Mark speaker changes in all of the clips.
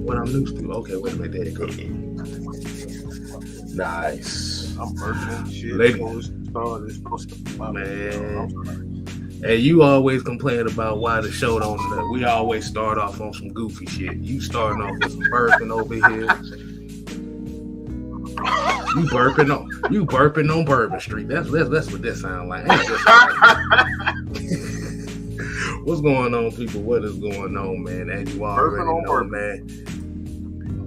Speaker 1: What I'm used to. Okay, wait a minute. There you go. Nice.
Speaker 2: I'm burping shit.
Speaker 1: Ladies. Man. Hey, you always complain about why the show don't. We always start off on some goofy shit. You starting off with some burping over here. You burping on Bourbon Street. That's what that sound like. What's going on, people? What is going on, man? As you already know, man.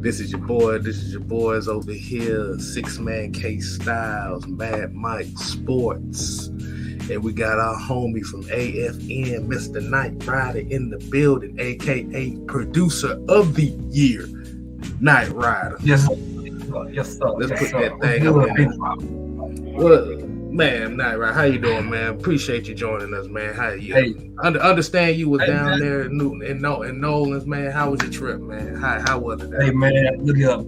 Speaker 1: This is your boy. This is your boys over here. 6-Man Case Styles, Mad Mike Sports. And we got our homie from AFN, Mr. Knight Rider in the building, a.k.a. Producer of the Year, Knight Rider.
Speaker 3: Yes, sir. Yes, sir.
Speaker 1: Let's put that thing up in there. Well, man, Knight Rider, how you doing, man? Appreciate you joining us, man. How you?
Speaker 3: Hey.
Speaker 1: Understand you was down there in Nolan's, man. How was your trip, man? How was it?
Speaker 3: Hey, man, look here.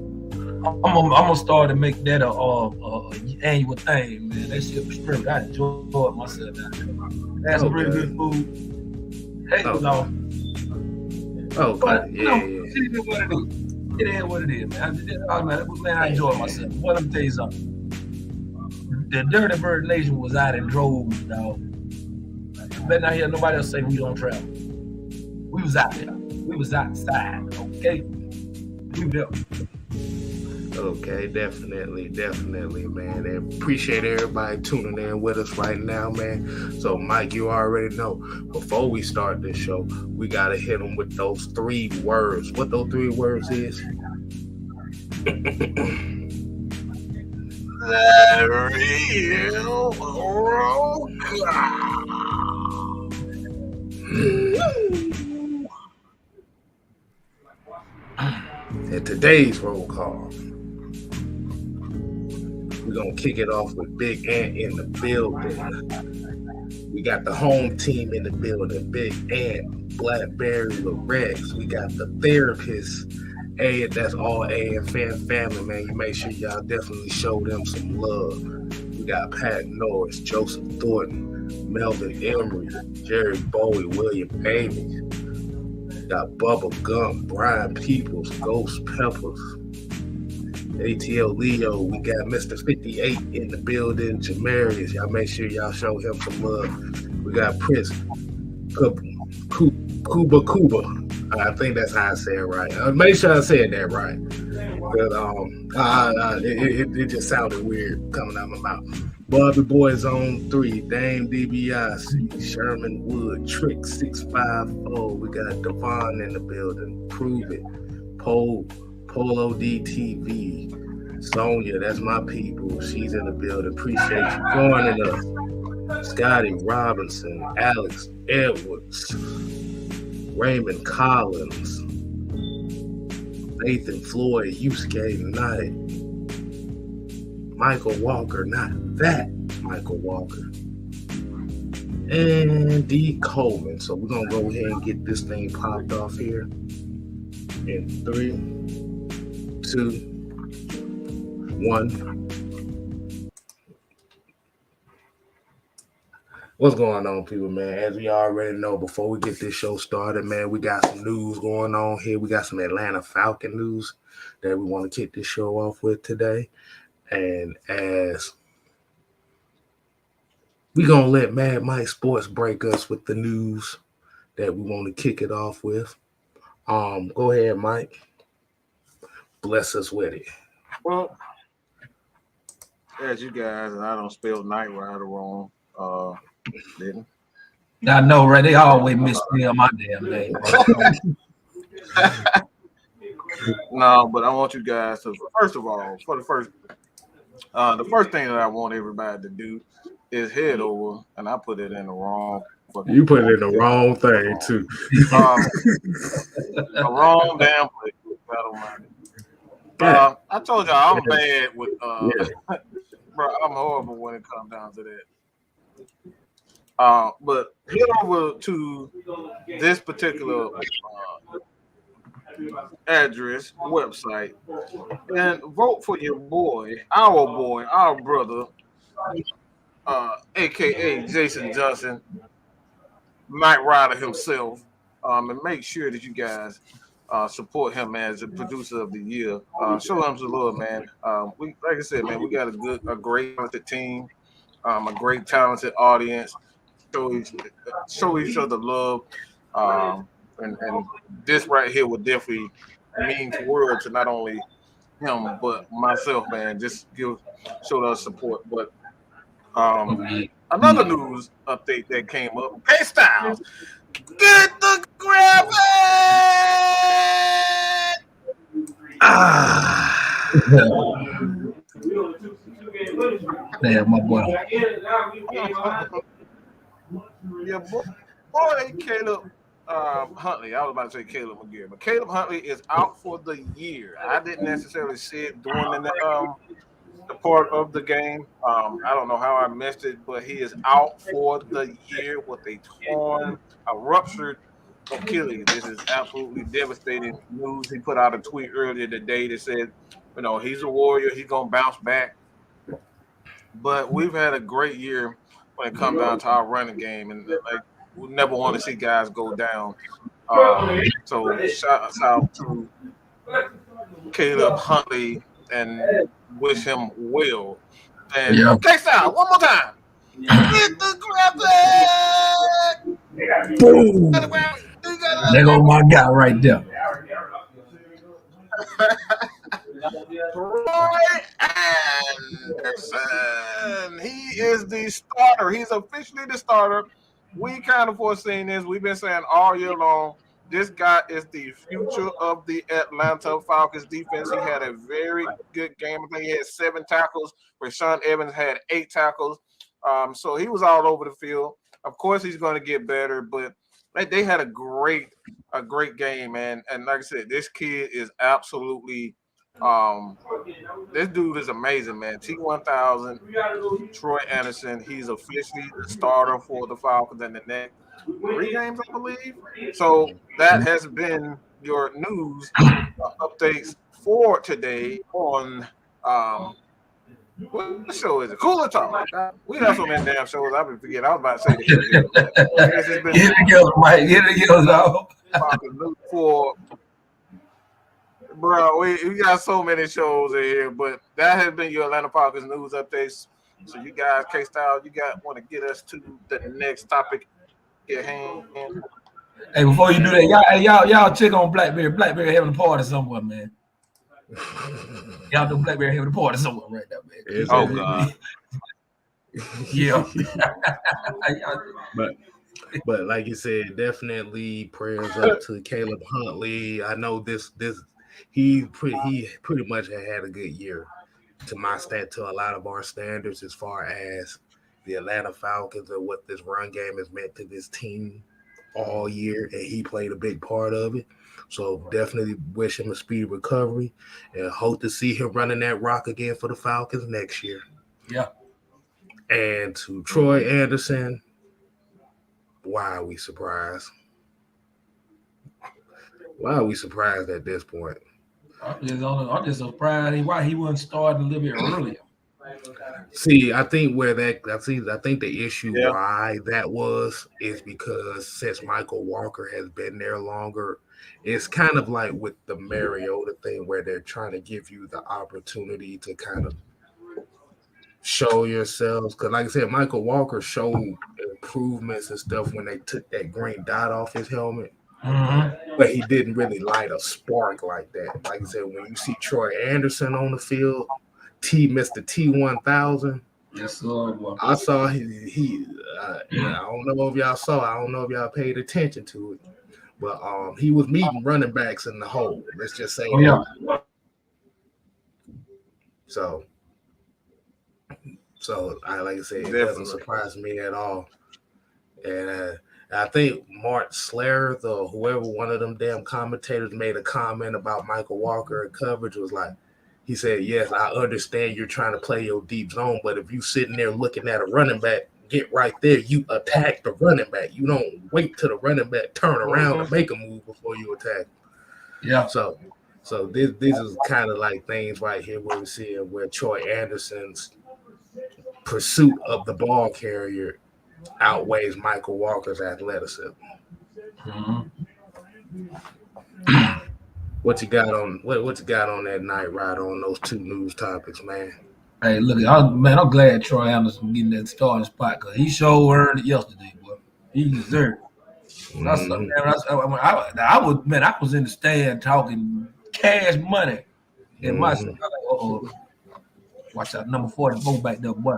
Speaker 3: I'm gonna start to make that a annual thing, man. That shit was straight. I enjoyed myself down there. Had some really good food. Hey, no.
Speaker 1: Oh,
Speaker 3: but,
Speaker 1: yeah.
Speaker 3: It is what it is. It is what it is, man. I enjoyed myself. What I'm tell you something. The Dirty Bird Nation was out in droves, dog. Better not hear nobody else say we don't travel. We was out there. We was outside, okay? We were there.
Speaker 1: Okay, definitely, man. And appreciate everybody tuning in with us right now, man. So, Mike, you already know, before we start this show, we got to hit them with those 3 words. What those 3 words is?
Speaker 2: The real roll call.
Speaker 1: And today's roll call, we're going to kick it off with Big Ant in the building. We got the home team in the building, Big Ant, Blackberry, Rex. We got the therapist, that's all AFN family, man. You make sure y'all definitely show them some love. We got Pat Norris, Joseph Thornton, Melvin Emery, Jerry Bowie, William Amy. We got Bubba Gump, Brian Peoples, Ghost Peppers, ATL Leo. We got Mr. 58 in the building, Jamarius. Y'all make sure y'all show him some love. We got Prince Kuba. I think that's how I say it right. Make sure I said that right. But it just sounded weird coming out of my mouth. Bobby Boys on 3, Dame DiBiase, Sherman Wood, Trick 650. We got Devon in the building. Prove It, Polo DTV, Sonia, that's my people. She's in the building. Appreciate you joining us. Scotty Robinson, Alex Edwards, Raymond Collins, Nathan Floyd, Yusuke Knight, Michael Walker, not that Michael Walker, and D. Coleman. So we're going to go ahead and get this thing popped off here in 3, 2, 1. What's going on, people, man? As we already know, before we get this show started, man, we got some news going on here. We got some Atlanta Falcon news that we want to kick this show off with today. And as we're going to let Mad Mike Sports break us with the news that we want to kick it off with. Go ahead, Mike. Bless us with it.
Speaker 2: Well, as you guys, and I don't spell Knight Rider wrong, didn't.
Speaker 3: I know, right? They always misspell my damn name.
Speaker 2: No, but I want you guys to, first of all, the first thing that I want everybody to do is head over, and I put it in the wrong.
Speaker 1: You put it in the wrong thing too.
Speaker 2: The wrong damn place. I told y'all I'm bad with bro. I'm horrible when it comes down to that. But head over to this particular address, website, and vote for your boy, our brother, aka Jason Johnson, Knight Rider himself, and make sure that you guys support him as the producer of the year. Show him some love, man. We, like I said, man, we got a great talented team, a great talented audience. Show each other love, and this right here would definitely mean the world to not only him but myself, man. Just show us support. But another news update that came up: K Styles, get the grab it!
Speaker 3: Damn, my boy.
Speaker 2: Yeah, boy, Caleb Huntley. I was about to say Caleb McGear, but Caleb Huntley is out for the year. I didn't necessarily see it during the part of the game. I don't know how I missed it, but he is out for the year with a ruptured Achilles. This is absolutely devastating news. He put out a tweet earlier today that said, he's a warrior. He's gonna bounce back. But we've had a great year when it comes down to our running game, and we never want to see guys go down. So shout out to Caleb Huntley and wish him well. And K-Style, one more time. Get the graphic!
Speaker 3: Boom! There go my guy right there.
Speaker 2: Troy Andersen. He is the starter. He's officially the starter. We kind of foreseen this. We've been saying all year long, this guy is the future of the Atlanta Falcons defense. He had a very good game. I think he had 7 tackles. Rashaan Evans had 8 tackles. So he was all over the field. Of course, he's going to get better, but they had a great game, man. And like I said, this kid is absolutely this dude is amazing, man. T1000, Troy Andersen. He's officially the starter for the Falcons in the next 3 games, I believe. So that has been your news updates for today on what show is it? Cooler Talk. We have so many damn shows. I've been forgetting. I was about to say this.
Speaker 3: Get it together, Mike. Get it together, dog.
Speaker 2: For bro, we got so many shows in here, but that has been your Atlanta Falcons news updates. So you guys, K-Style, want to get us to the next topic at hand.
Speaker 3: Hey, before you do that, y'all check on Blackberry. Blackberry having a party somewhere, man. Y'all know Blackberry having a party somewhere right now, man.
Speaker 2: Oh God.
Speaker 3: Yeah.
Speaker 1: But like you said, definitely prayers up to Caleb Huntley. I know he pretty much had a good year to a lot of our standards as far as the Atlanta Falcons and what this run game has meant to this team all year, and he played a big part of it. So definitely wish him a speedy recovery and hope to see him running that rock again for the Falcons next year.
Speaker 3: Yeah. And
Speaker 1: to Troy Andersen, why are we surprised? Why are we surprised at this point?
Speaker 3: I'm just surprised why he wasn't starting a little bit earlier.
Speaker 1: See, I think the issue why that was is because since Michael Walker has been there longer, it's kind of like with the Mariota thing where they're trying to give you the opportunity to kind of show yourselves. Because like I said, Michael Walker showed improvements and stuff when they took that green dot off his helmet. Mm-hmm. But he didn't really light a spark like that. Like I said, when you see Troy Andersen on the field, Mr. T1000.
Speaker 3: Yes, sir.
Speaker 1: I saw I don't know if y'all saw. I don't know if y'all paid attention to it, but he was meeting running backs in the hole. Let's just say that. So like I said, it doesn't surprise me at all. And I think Mark Slareth or whoever, one of them damn commentators, made a comment about Michael Walker and coverage. Was like, he said, yes, I understand you're trying to play your deep zone, but if you sitting there looking at a running back, get right there, you attack the running back. You don't wait till the running back turn around and make a move before you attack.
Speaker 3: Yeah.
Speaker 1: So this is kind of like things right here where we see where Troy Andersen's pursuit of the ball carrier outweighs Michael Walker's athleticism.
Speaker 3: Mm-hmm.
Speaker 1: What you got on what you got on that night ride on those two news topics, man?
Speaker 3: Hey, look, I'm glad Troy Andersen getting that starting spot because he sure earned it yesterday, boy. He deserved it.
Speaker 1: Mm-hmm.
Speaker 3: I was in the stand talking cash money in my. I was
Speaker 1: Mm-hmm.
Speaker 3: like, uh-oh, watch out, number 44 back there, boy.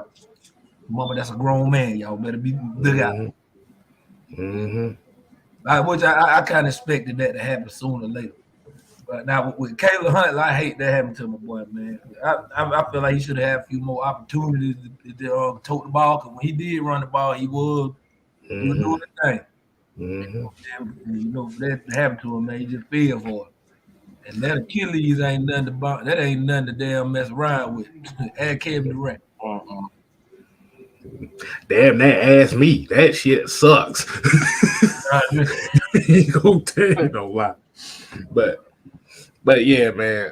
Speaker 3: Mama, that's a grown man. Y'all better be look out.
Speaker 1: Mm-hmm. Mm-hmm.
Speaker 3: Which I kind of expected that to happen sooner or later. But now with Caleb Huntley, I hate that happened to my boy, man. I feel like he should have had a few more opportunities to tote the ball. Because when he did run the ball, he was doing
Speaker 1: Mm-hmm.
Speaker 3: the thing.
Speaker 1: Mm-hmm.
Speaker 3: For that to happen to him, man, he just fell for it. And that Achilles ain't nothing to damn mess around with. Add Kevin Durant.
Speaker 1: Damn, that asked me. That shit sucks. He gonna tell you no lie. But yeah, man.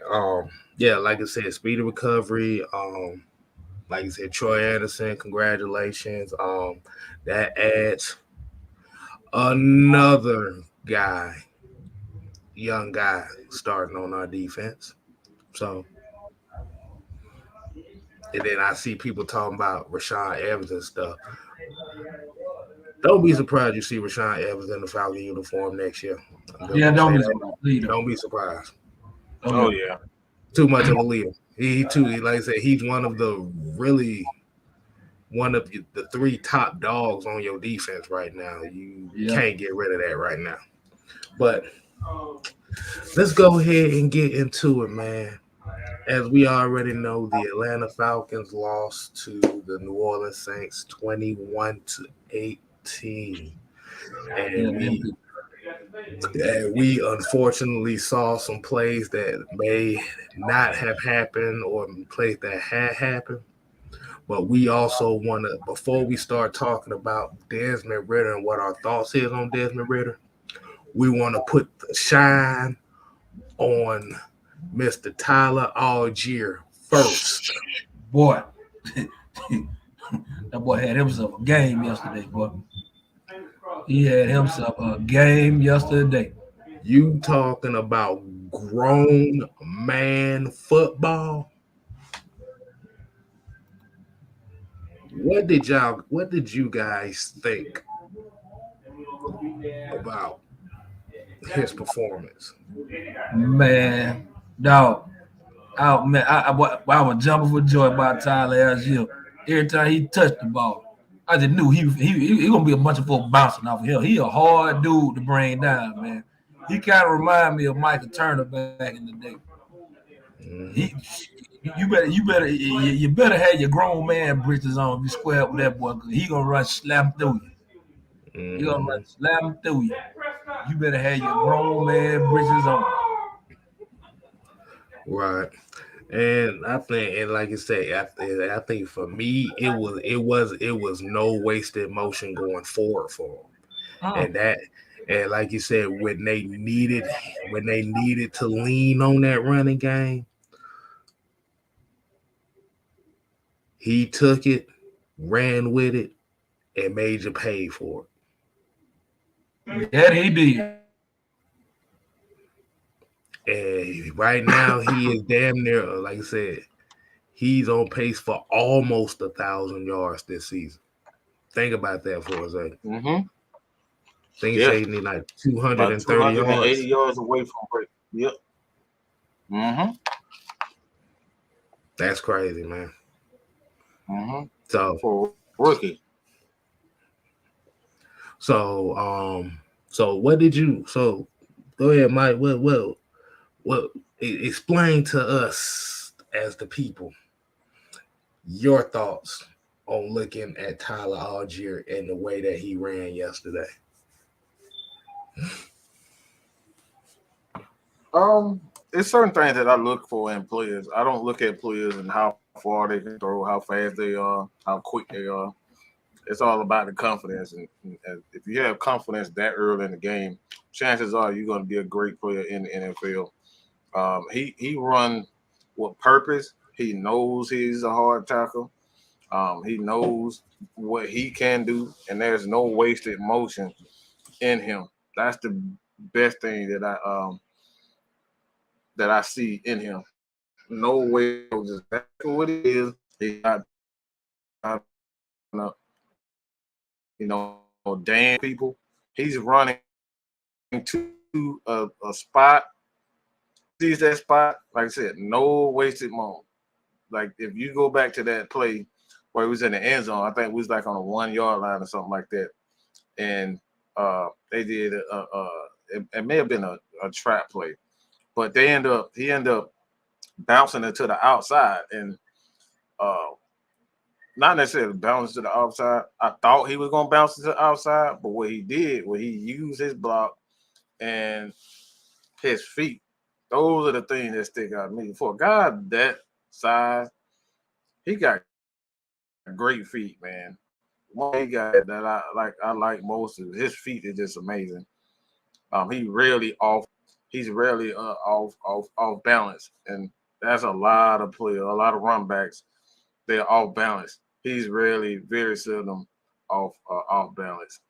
Speaker 1: Yeah, like I said, speedy recovery. Like I said, Troy Andersen, congratulations. That adds another guy, young guy, starting on our defense. So, and then I see people talking about Rashawn Evans and stuff. Don't be surprised you see Rashawn Evans in the Falcon uniform next year. I'm just
Speaker 3: Yeah,
Speaker 1: gonna
Speaker 3: don't
Speaker 1: say
Speaker 3: be
Speaker 1: that.
Speaker 3: surprised.
Speaker 1: Don't be surprised.
Speaker 2: Oh yeah.
Speaker 1: Too much of a leader. He too, like I said, he's one of the three top dogs on your defense right now. You can't get rid of that right now. But let's go ahead and get into it, man. As we already know, the Atlanta Falcons lost to the New Orleans Saints 21-18. And we unfortunately saw some plays that may not have happened or plays that had happened. But we also want to, before we start talking about Desmond Ridder and what our thoughts is on Desmond Ridder, we want to put the shine on Mr. Tyler Allgeier first.
Speaker 3: Boy, that boy had himself a game yesterday, boy. He had himself a game yesterday.
Speaker 1: You talking about grown man football? What did you guys think about his performance?
Speaker 3: Man, dog. Man, I was jumping for joy about Tyler Allgeier. Every time he touched the ball, I just knew he gonna be a bunch of folks bouncing off of him. He a hard dude to bring down, man. He kind of remind me of Michael Turner back in the day.
Speaker 1: Mm-hmm.
Speaker 3: You better have your grown man britches on if you square up with that boy, because he gonna run slam through you.
Speaker 1: Mm-hmm.
Speaker 3: He gonna run slam through you. You better have your grown man britches on.
Speaker 1: Right. And I think, and like you say, I think for me, it was no wasted motion going forward for him, and like you said, when they needed to lean on that running game, he took it, ran with it, and made you pay for
Speaker 3: it. Yeah, he did.
Speaker 1: And right now, he is damn near, like I said, he's on pace for almost 1,000 yards this season. Think about that for a second.
Speaker 2: Mm-hmm.
Speaker 1: Think he said he need like 230 yards.
Speaker 2: 280 yards away from break. Yep. Mm-hmm.
Speaker 1: That's crazy, man.
Speaker 2: Mm-hmm.
Speaker 1: So
Speaker 2: for rookie.
Speaker 1: So what did you? So go ahead, Mike. What? Explain to us as the people your thoughts on looking at Tyler Allgeier and the way that he ran yesterday.
Speaker 2: It's certain things that I look for in players. I don't look at players and how far they can throw, how fast they are, how quick they are. It's all about the confidence, and if you have confidence that early in the game, chances are you're going to be a great player in the NFL. He run with purpose. He knows he's a hard tackle. He knows what he can do, and there's no wasted motion in him. That's the best thing that I see in him. No way, just exactly what it is. He got, damn people. He's running to a spot. Sees that spot, like I said, no wasted moment. Like if you go back to that play where he was in the end zone, I think it was like on a 1 yard line or something like that, and they did it may have been a trap play, but he ended up bouncing it to the outside and not necessarily bounce to the outside. I thought he was gonna bounce to the outside, but what he did was he used his block and his feet. Those are the things that stick out to me. For a guy that size, he got great feet, man. One he got that I like most is his feet is just amazing. He's rarely off balance, and that's a lot of players, a lot of run backs. They're off balance. He's rarely, very seldom off balance.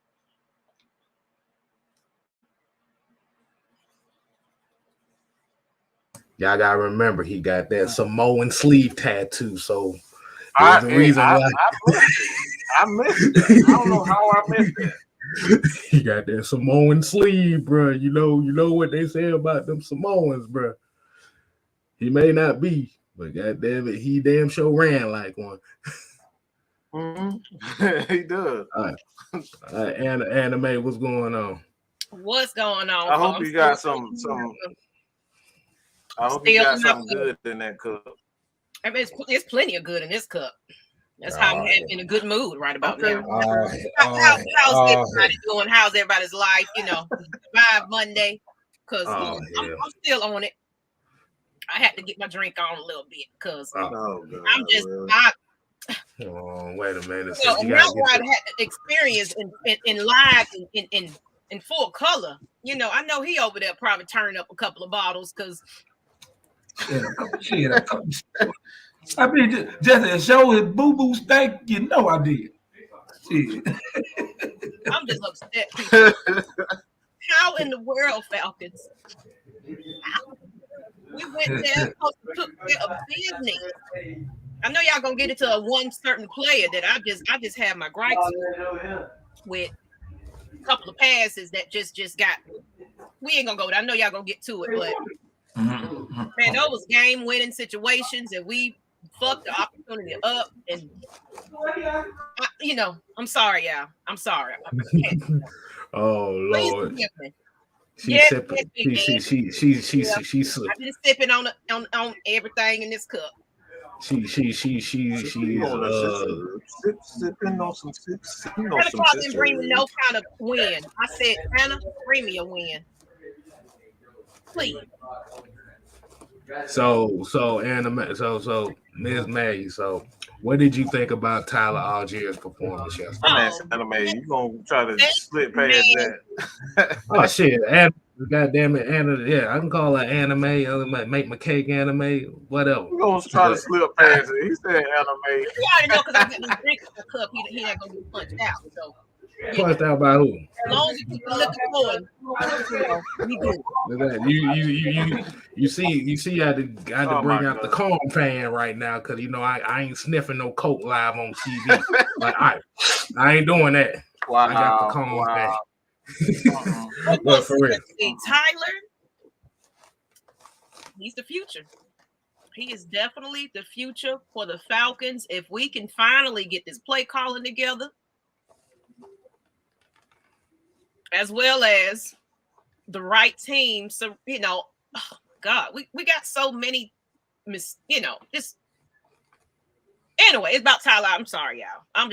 Speaker 1: Y'all gotta remember he got that Samoan sleeve tattoo, so there's the reason why
Speaker 2: I missed it. I don't know how I missed it.
Speaker 1: He got that Samoan sleeve, bro. You know what they say about them Samoans, bro. He may not be, but goddamn it, he damn sure ran like one.
Speaker 2: Mm-hmm. He does.
Speaker 1: All right. Anime, what's going on?
Speaker 4: What's going on?
Speaker 2: I hope you got some. I hope you got something good in that cup.
Speaker 4: I mean, it's plenty of good in this cup. That's how I'm in a good mood right about now. How's everybody doing? How's everybody's life? Survive Monday, because I'm still on it. I had to get my drink on a little bit because I'm just not.
Speaker 1: Oh, wait a minute.
Speaker 4: Now what I had to experience in live in full color. I know he over there probably turning up a couple of bottles because.
Speaker 3: Shit, I mean, just a show with Boo Boo Steak, I did. Shit.
Speaker 4: I'm just upset, people. How in the world, Falcons? We went there, took care of business. I know y'all gonna get into one certain player that I just have my gripes with a couple of passes that just got. We ain't gonna go there. I know y'all gonna get to it, but. Man, those was game-winning situations, and we fucked the opportunity up. And I'm sorry, y'all. I'm sorry.
Speaker 1: Oh Lord.
Speaker 4: She's
Speaker 1: I've been
Speaker 4: sipping on everything in this cup.
Speaker 1: She's
Speaker 2: sipping on some
Speaker 4: Santa Claus didn't bring me no kind of win. I said, Santa, bring me a win. Please.
Speaker 1: So Ms. May, so what did you think about Tyler Allgeier's performance yesterday?
Speaker 2: You gonna try to split past that?
Speaker 1: Oh shit, God damn it, I can call her anime, make my cake anime, whatever.
Speaker 2: You gonna try to slip past it? He said anime.
Speaker 4: You already know because I'm getting drinks in the cup. He not gonna get punched out. So.
Speaker 1: Punched out by who?
Speaker 4: As long as you keep looking forward, we good.
Speaker 1: You see, I had to bring out the calm fan right now because I ain't sniffing no coke live on TV. Like I ain't doing that.
Speaker 2: Wow,
Speaker 1: I got the calm fan. But for real,
Speaker 4: Tyler, he's the future. He is definitely the future for the Falcons. If we can finally get this play calling together. As well as the right team. So, God, we got so many, just anyway, it's about Tyler. I'm sorry, y'all. I'm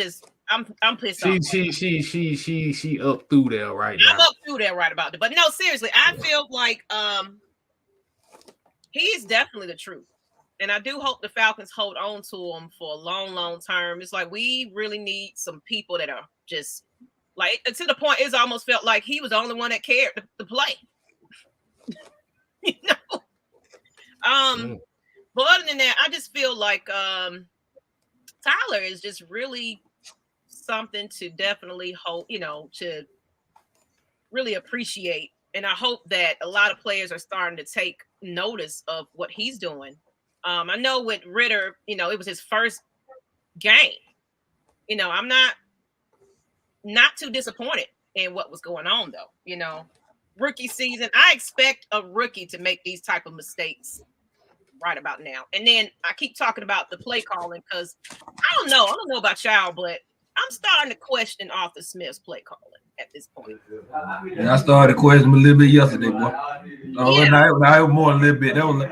Speaker 4: pissed off.
Speaker 1: She up through there right now.
Speaker 4: I'm up through there right about it. But no, seriously, I feel like he is definitely the truth. And I do hope the Falcons hold on to him for a long, long term. It's like we really need some people that are just like to the point it's almost felt like he was the only one that cared to play. But other than that, I just feel like Tyler Skylar is just really something to definitely hope, to really appreciate. And I hope that a lot of players are starting to take notice of what he's doing. I know with Ridder, it was his first game. I'm not too disappointed in what was going on, though. Rookie season, I expect a rookie to make these type of mistakes right about now. And then I keep talking about the play calling because I don't know about y'all, but I'm starting to question Arthur Smith's play calling at this point.
Speaker 3: Yeah, I started questioning a little bit yesterday, boy. I was more a little bit. That was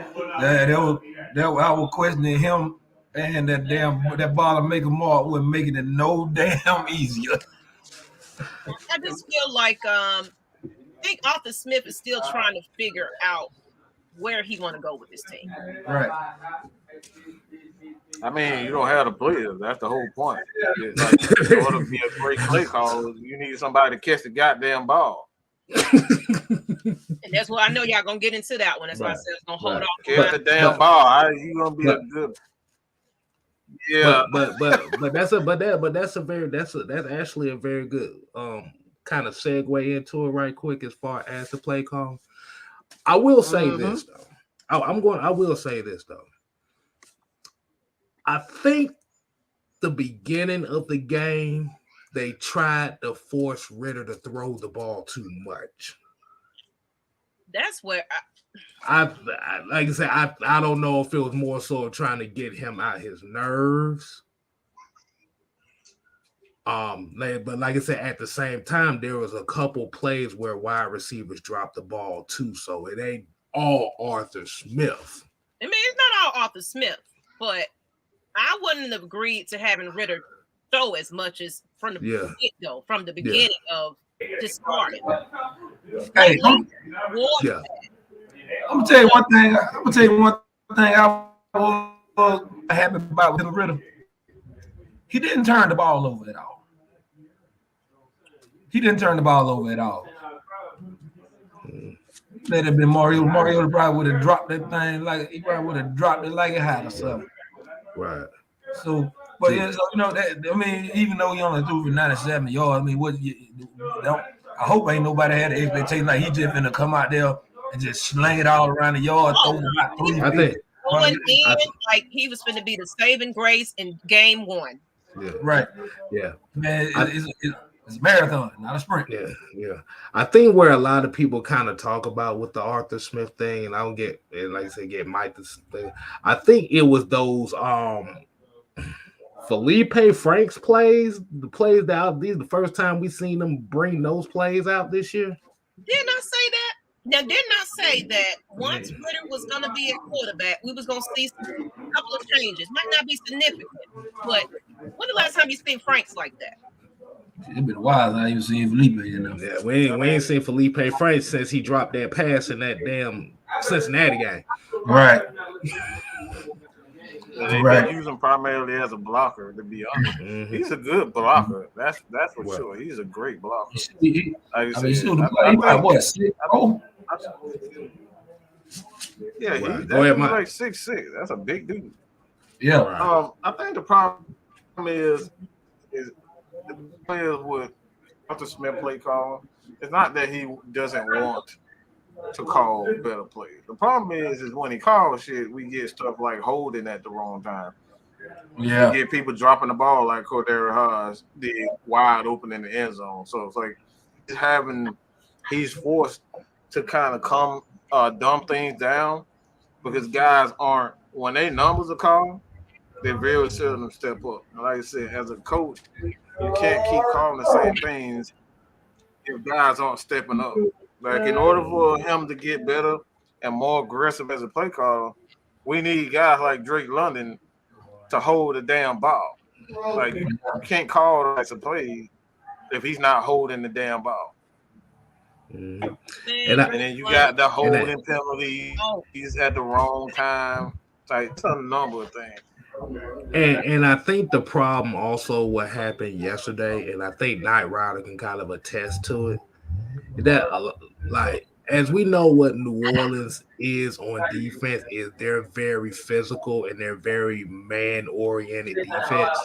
Speaker 3: I was questioning him and that ball of making mark was making it no damn easier.
Speaker 4: I just feel like I think Arthur Smith is still trying to figure out where he want to go with this team.
Speaker 3: Right.
Speaker 2: I mean, you don't have the players. That's the whole point. Like, in order to be a great play caller, you need somebody to catch the goddamn ball.
Speaker 4: And that's why I know y'all gonna get into that one. That's why I said it's gonna hold off.
Speaker 2: Catch the damn ball. You gonna be a good. Yeah,
Speaker 1: but that's actually a very good kind of segue into it right quick as far as the play call. I will say this though. I will say this though. I think the beginning of the game they tried to force Ridder to throw the ball too much.
Speaker 4: That's where
Speaker 1: I like I said, I don't know if it was more so trying to get him out his nerves. But like I said, at the same time, there was a couple plays where wide receivers dropped the ball too, so it ain't all Arthur Smith.
Speaker 4: I mean, it's not all Arthur Smith, but I wouldn't have agreed to having Ridder throw as much as from the beginning of just starting.
Speaker 3: Hey, I'm gonna tell you one thing. I was happy about with Ridder. He didn't turn the ball over at all. Let it been Mario. Mario probably would have dropped that thing like he probably would have dropped it like it had or something.
Speaker 1: Right.
Speaker 3: So, but yeah, so that I mean, even though he only threw for 97 yards, I mean, I hope ain't nobody had the expectation like he just gonna come out there and just sling it all around the yard, throw about 3 feet.
Speaker 4: Like he was going to be the saving grace in game 1.
Speaker 1: Yeah.
Speaker 3: Right.
Speaker 1: Yeah.
Speaker 3: Man, it's a marathon, not a sprint.
Speaker 1: Yeah. I think where a lot of people kind of talk about with the Arthur Smith thing, and I don't get, like I said, get Mike this thing. I think it was those Felipe Franks plays, the plays that these the first time we seen them bring those plays out this year.
Speaker 4: Didn't I say that? Now, didn't I say that once Ridder was going to be a quarterback, we was going to see a couple of changes? Might not be significant, but when the last time you seen Franks like that?
Speaker 3: It's been a while. I ain't seen Felipe,
Speaker 1: Yeah, we ain't seen Felipe Franks since he dropped that pass in that damn Cincinnati game.
Speaker 3: Right.
Speaker 2: They've been using primarily as a blocker, to be honest. Mm-hmm. He's a good blocker. That's for sure. He's a great blocker. He's still like 6'6". That's a big dude.
Speaker 3: Yeah.
Speaker 2: I think the problem is the players with Arthur Smith play call. It's not that he doesn't want to call better plays. The problem is when he calls shit, we get stuff like holding at the wrong time.
Speaker 3: Yeah.
Speaker 2: We get people dropping the ball like Cordero Haas did wide open in the end zone. So it's like he's forced to kind of dumb things down because guys aren't, when they numbers are called, they very seldom step up. And like I said, as a coach, you can't keep calling the same things if guys aren't stepping up. Like, in order for him to get better and more aggressive as a play caller, we need guys like Drake London to hold the damn ball. Like, you can't call the types of plays if he's not holding the damn ball.
Speaker 1: Mm-hmm.
Speaker 2: And then you got the holding penalty. He's at the wrong time. Like, it's a number of things.
Speaker 1: And I think the problem also what happened yesterday, and I think Knight Rider can kind of attest to it, that like as we know what New Orleans is on defense, is they're very physical and they're very man-oriented defense.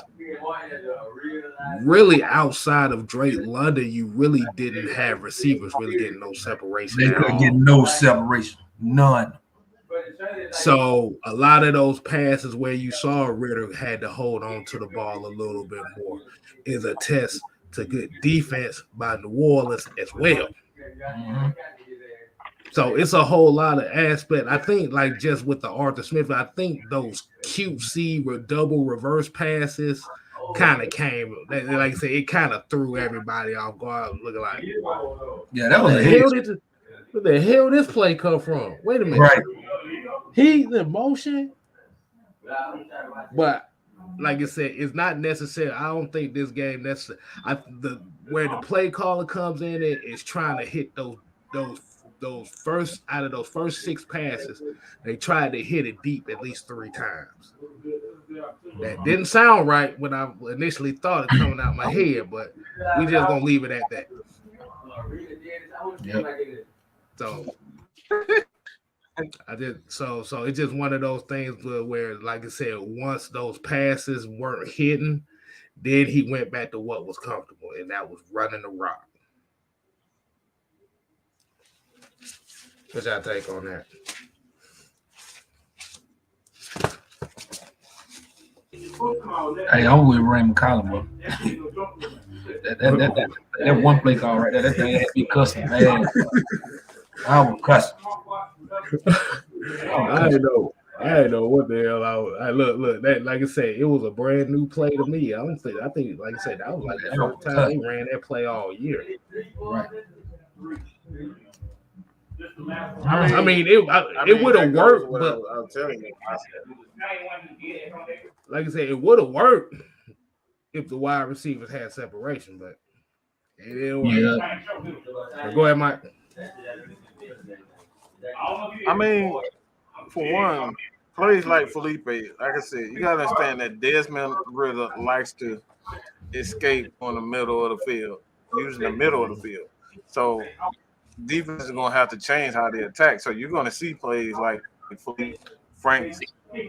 Speaker 1: Really, outside of Drake London, you really didn't have receivers really getting no separation
Speaker 3: They
Speaker 1: at
Speaker 3: couldn't get
Speaker 1: all.
Speaker 3: no separation. None.
Speaker 1: So a lot of those passes where you saw Ridder had to hold on to the ball a little bit more is a test to good defense by New Orleans as well.
Speaker 3: Mm-hmm.
Speaker 1: So it's a whole lot of aspect. I think like just with the Arthur Smith, I think those QC double reverse passes kind of came, like I said, it kind of threw everybody off guard. Looking like,
Speaker 3: yeah, that was
Speaker 1: the
Speaker 3: a hit.
Speaker 1: where the hell this play come from? Wait a minute,
Speaker 3: Right?
Speaker 1: He's in motion, but like I said, it's not necessary. I don't think this game necessarily. Where the play caller comes in is trying to hit those first out of those first 6 passes. They tried to hit it deep at least 3 times. That didn't sound right when I initially thought it coming out my head, but we just gonna leave it at that.
Speaker 3: Yep.
Speaker 1: So I did so it's just one of those things where, like I said, once those passes weren't hitting, then he went back to what was comfortable, and that was running the rock. What's your take on that?
Speaker 3: Hey, I'm with Raymond Collins. That one play call right there, that thing had me cussing, man. I was cussing.
Speaker 1: I didn't know what the hell I look that, like I said, it was a brand new play to me. I think like I said, that was like the first time they ran that play all year.
Speaker 3: Right.
Speaker 1: I mean, it would have worked, but
Speaker 2: I'm telling you,
Speaker 1: like I said, it would have worked if the wide receivers had separation, but it didn't work.
Speaker 3: Yeah.
Speaker 1: Go ahead, Mike.
Speaker 2: I mean, for one, plays like Felipe, like I said, you gotta understand that Desmond Ridder likes to escape on the middle of the field, using the middle of the field. So defense is gonna have to change how they attack. So you're gonna see plays like Felipe Franks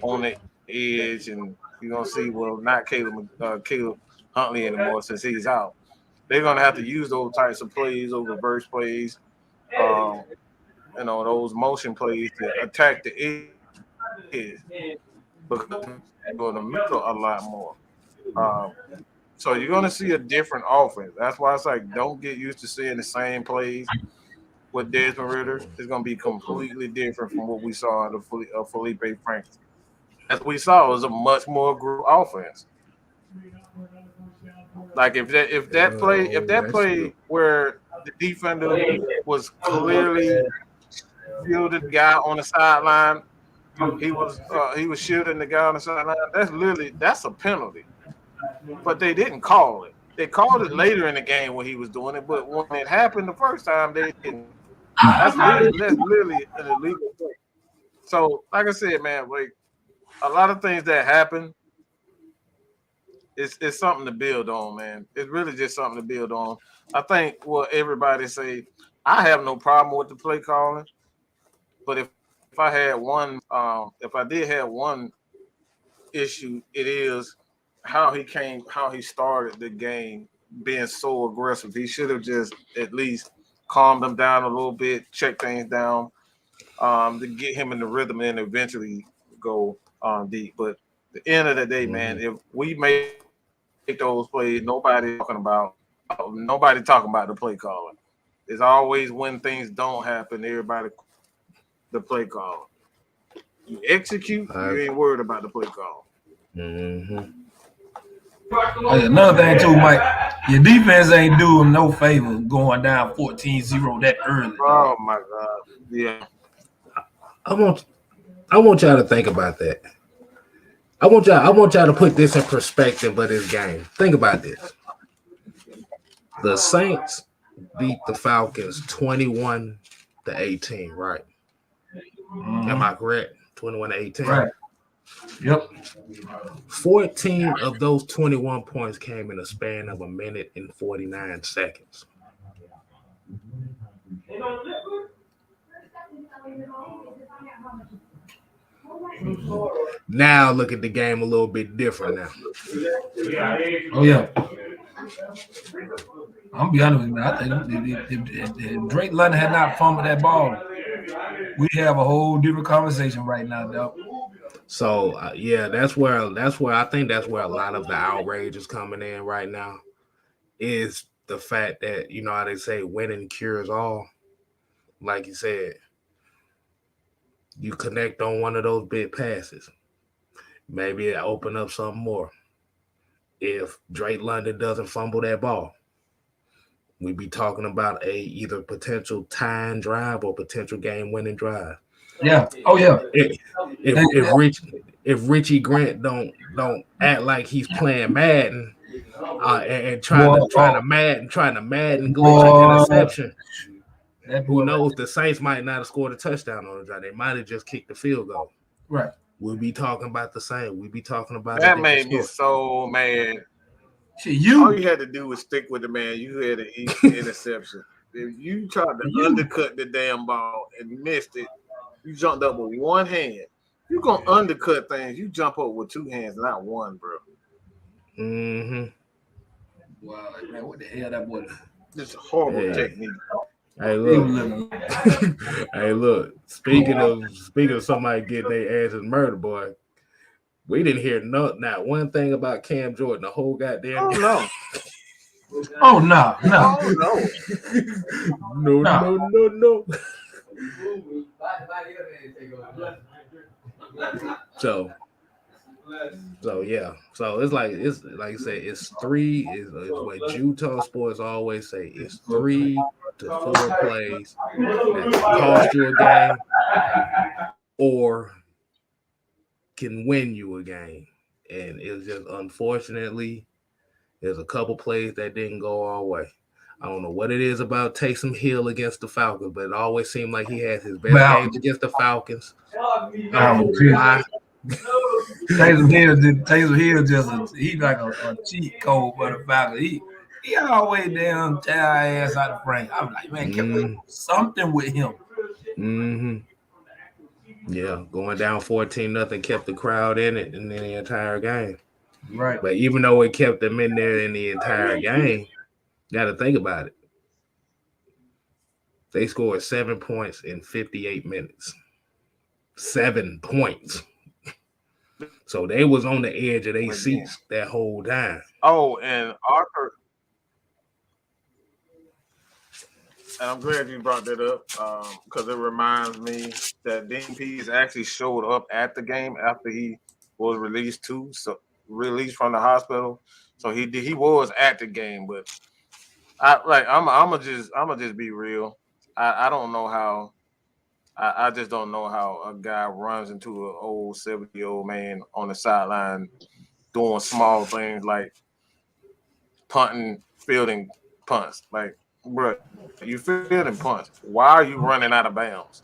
Speaker 2: on the edge, and you're gonna see not Caleb Huntley anymore since he's out. They're gonna have to use those types of plays, those reverse plays, those motion plays to attack the edge, because they go in the middle a lot more. So you're gonna see a different offense. That's why it's like, don't get used to seeing the same plays with Desmond Ridder. It's gonna be completely different from what we saw in the Felipe Franks. As we saw, it was a much more group offense. Like if that play where the defender was clearly shielding the guy on the sideline, he was shielding the guy on the sideline. That's a penalty. But they didn't call it. They called it later in the game when he was doing it, but when it happened the first time, they didn't. That's literally an illegal play. So, like I said, man, like a lot of things that happen, it's something to build on, man. It's really just something to build on. I think what everybody say, I have no problem with the play calling, but if I had one, if I did have one issue, it is how he started the game being so aggressive. He should have just at least calmed them down a little bit, check things down, to get him in the rhythm and eventually go deep. But at the end of the day, man, if we make those plays, nobody talking about the play calling. It's always when things don't happen, everybody the play call. You execute, you ain't worried about the play call.
Speaker 1: Mm-hmm.
Speaker 3: Hey, another thing too, Mike, your defense ain't doing no favor going down 14-0 that early.
Speaker 2: Oh my God. Yeah.
Speaker 1: I want y'all to think about that. I want y'all to put this in perspective of this game. Think about this. The Saints beat the Falcons 21-18, right? Am I correct? 21-18.
Speaker 3: Right. Yep.
Speaker 1: 14 of those 21 points came in a span of 1 minute and 49 seconds. Now look at the game a little bit different now.
Speaker 3: Oh yeah. I'm gonna be honest with you, man. I think if Drake London had not fumbled that ball, we have a whole different conversation right now, dog.
Speaker 1: So yeah, that's where I think that's where a lot of the outrage is coming in right now. Is the fact that you know how they say winning cures all. Like you said, you connect on one of those big passes, maybe it open up something more. If Drake London doesn't fumble that ball, we'd be talking about a either potential tying drive or potential game-winning drive.
Speaker 3: Yeah. Oh yeah.
Speaker 1: If Richie Grant don't act like he's playing Madden and trying to Madden glitch an interception, who knows? The Saints might not have scored a touchdown on the drive. They might have just kicked the field goal.
Speaker 3: Right.
Speaker 1: We'll be talking about the same. We'll be talking about
Speaker 2: that made me so mad.
Speaker 3: See,
Speaker 2: all you had to do was stick with the man. You had an interception. If you tried to undercut the damn ball and missed it, you jumped up with one hand. You gonna undercut things. You jump up with two hands, not one, bro.
Speaker 1: Mm-hmm.
Speaker 3: Wow, man, what the hell that was?
Speaker 2: This horrible technique.
Speaker 1: Hey, look. Hey, look. Speaking of somebody getting their asses murdered, boy, we didn't hear not one thing about Cam Jordan the whole goddamn game.
Speaker 2: No.
Speaker 3: Oh no.
Speaker 1: No. So yeah. So it's like you say, it's three is what Utah sports always say. It's 3 to 4 plays that can cost you a game or can win you a game. And it's just unfortunately there's a couple plays that didn't go our way. I don't know what it is about Taysom Hill against the Falcons, but it always seemed like he has his best games against the Falcons. I don't know why.
Speaker 3: Taysom Hill just he's like a cheat code for the Falcons. He always damn tear our ass out of frame. I'm like, man, can we do something with him?
Speaker 1: Mm-hmm. Yeah, going down 14-0 kept the crowd in it in the entire game.
Speaker 3: Right.
Speaker 1: But even though it kept them in there in the entire game, you got to think about it. They scored 7 points in 58 minutes. 7 points. So they was on the edge of their seats that whole time.
Speaker 2: Oh, and Arthur, and I'm glad you brought that up because it reminds me that Dean Pease actually showed up at the game after he was released from the hospital. So he was at the game, but I'm just be real. I don't know how. I just don't know how a guy runs into an old 70-year-old man on the sideline doing small things like punting, fielding punts. Like, bro, you fielding punts. Why are you running out of bounds?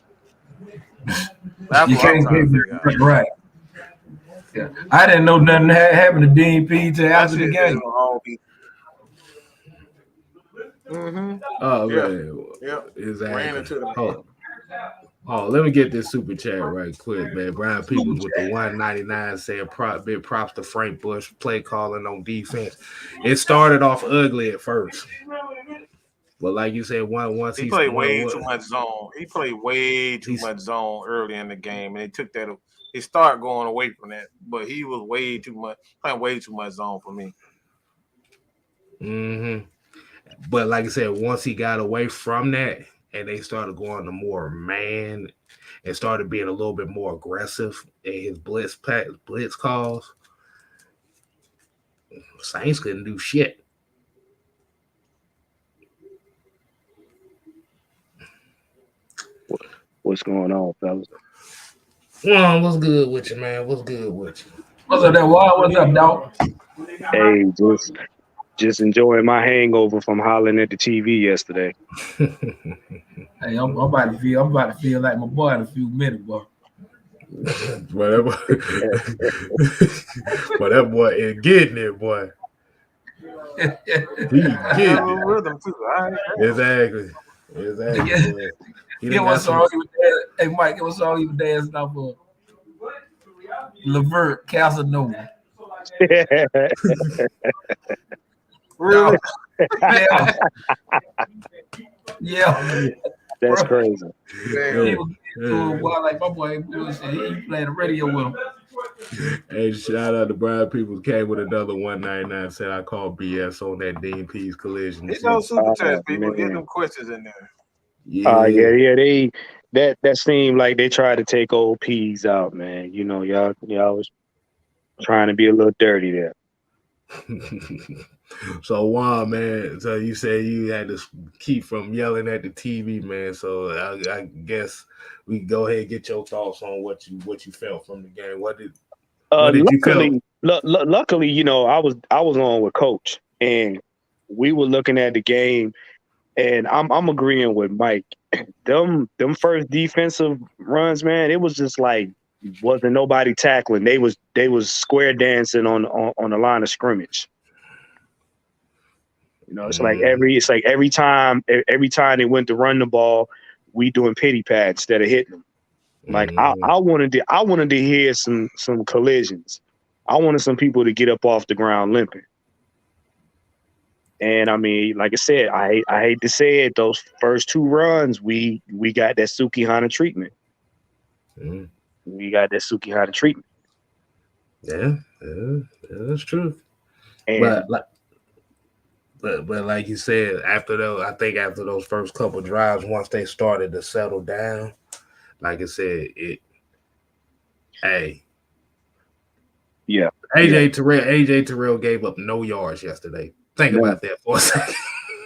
Speaker 2: That's what I'm trying to figure out.
Speaker 3: Right. Yeah. I didn't know nothing happened to Dean P till after the game.
Speaker 2: Mm-hmm.
Speaker 1: Oh,
Speaker 2: yeah.
Speaker 1: man.
Speaker 2: Yeah.
Speaker 1: Exactly.
Speaker 2: Ran into the
Speaker 1: Oh, let me get this super chat right quick, man. Brian Peoples with the 199 saying big props to Frank Bush, play calling on defense. It started off ugly at first. But like you said, once
Speaker 2: he played way too much zone. He played way too much zone early in the game, and they took that. He started going away from that, but he was playing way too much zone for me.
Speaker 1: Mm-hmm. But like I said, once he got away from that, and they started going to more man and started being a little bit more aggressive in his blitz calls, Saints couldn't do shit.
Speaker 5: What's going on, fellas?
Speaker 1: Well, what's good with you, man? What's good with you?
Speaker 3: What's up, what's up, dog?
Speaker 5: Hey, just enjoying my hangover from hollering at the TV yesterday.
Speaker 3: Hey, I'm about to feel like my boy in a few minutes, boy.
Speaker 1: Whatever. But that boy is getting it, boy. He getting it.
Speaker 2: Rhythm too.
Speaker 1: Exactly.
Speaker 3: Yeah, what's wrong with that? Hey, Mike, it was all you dancing off of Levert Casanova.
Speaker 2: Really?
Speaker 3: Yeah. Yeah.
Speaker 5: That's
Speaker 3: Bro.
Speaker 5: crazy.
Speaker 3: He was into it while like my boy bullshit. He playing the radio with him.
Speaker 1: Hey, shout out to Brian Peoples came with another 199. Said I called BS on that Dean Pease collision.
Speaker 2: It don't super
Speaker 5: Oh,
Speaker 2: test people. Get
Speaker 5: man.
Speaker 2: them questions in there.
Speaker 1: Yeah,
Speaker 5: They that seemed like they tried to take old Peas out, man. You know, y'all was trying to be a little dirty there.
Speaker 1: So wow, man. So you said you had to keep from yelling at the TV, man. So I guess we can go ahead and get your thoughts on what you felt from the game. What did you feel?
Speaker 5: Luckily, you know, I was on with Coach, and we were looking at the game, and I'm agreeing with Mike. Them first defensive runs, man, it was just like wasn't nobody tackling. They was square dancing on the line of scrimmage. You know, it's like every time they went to run the ball, we doing pity pad instead of hitting them. Like I wanted to hear some collisions. I wanted some people to get up off the ground limping. And I mean, like I said, I hate to say it, those first two runs, we got that Sukihana treatment. We got that Sukihana treatment.
Speaker 1: Yeah, that's true.
Speaker 5: And
Speaker 1: But like you said, after those first couple drives, once they started to settle down, like I said,
Speaker 5: yeah.
Speaker 1: AJ Terrell gave up no yards yesterday. Think about that for a second.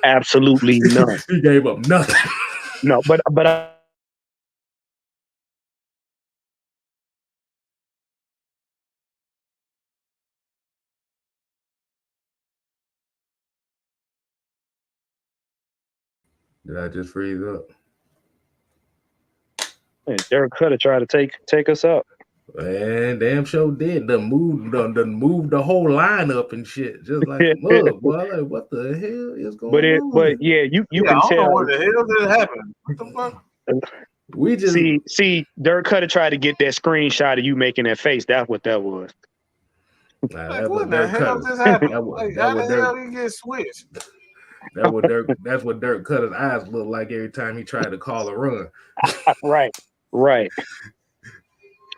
Speaker 5: Absolutely none.
Speaker 1: He gave up nothing.
Speaker 5: No, but
Speaker 1: Did I just freeze up?
Speaker 5: Derek Cutter tried to take us up.
Speaker 1: Man, damn sure did. Done moved the whole line up and shit, just like a mug, boy. Like, what the hell is going on?
Speaker 5: But yeah, you can
Speaker 2: I don't
Speaker 5: tell.
Speaker 2: know what the hell did happen. What the fuck?
Speaker 1: We just
Speaker 5: see Derek Cutter tried to get that screenshot of you making that face. That's what that was.
Speaker 2: Like, what the hell just happened? Like, how the hell did he get switched?
Speaker 1: That's what Dirk Cutter's eyes look like every time he tried to call a run.
Speaker 5: Right.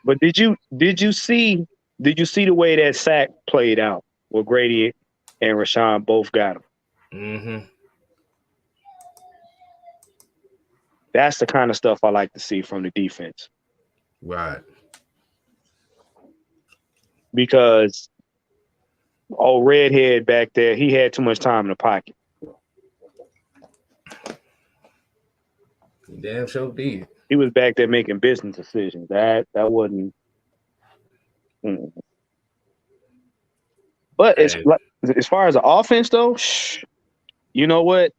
Speaker 5: But did you see the way that sack played out where Grady and Rashawn both got him?
Speaker 1: Mm-hmm.
Speaker 5: That's the kind of stuff I like to see from the defense.
Speaker 1: Right.
Speaker 5: Because old redhead back there, he had too much time in the pocket.
Speaker 1: He damn sure did.
Speaker 5: He was back there making business decisions. That wasn't. But as far as the offense, though, you know what?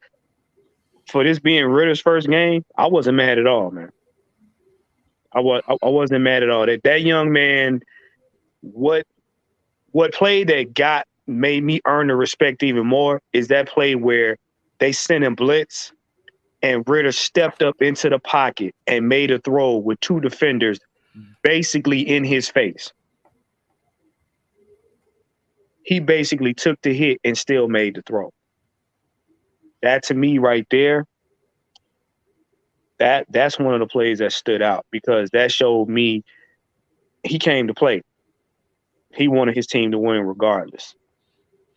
Speaker 5: For this being Ridder's first game, I wasn't mad at all, man. I wasn't mad at all. That young man, what play that made me earn the respect even more is that play where they sent him blitz and Ridder stepped up into the pocket and made a throw with two defenders basically in his face. He basically took the hit and still made the throw. That to me right there, that's one of the plays that stood out because that showed me he came to play. He wanted his team to win regardless.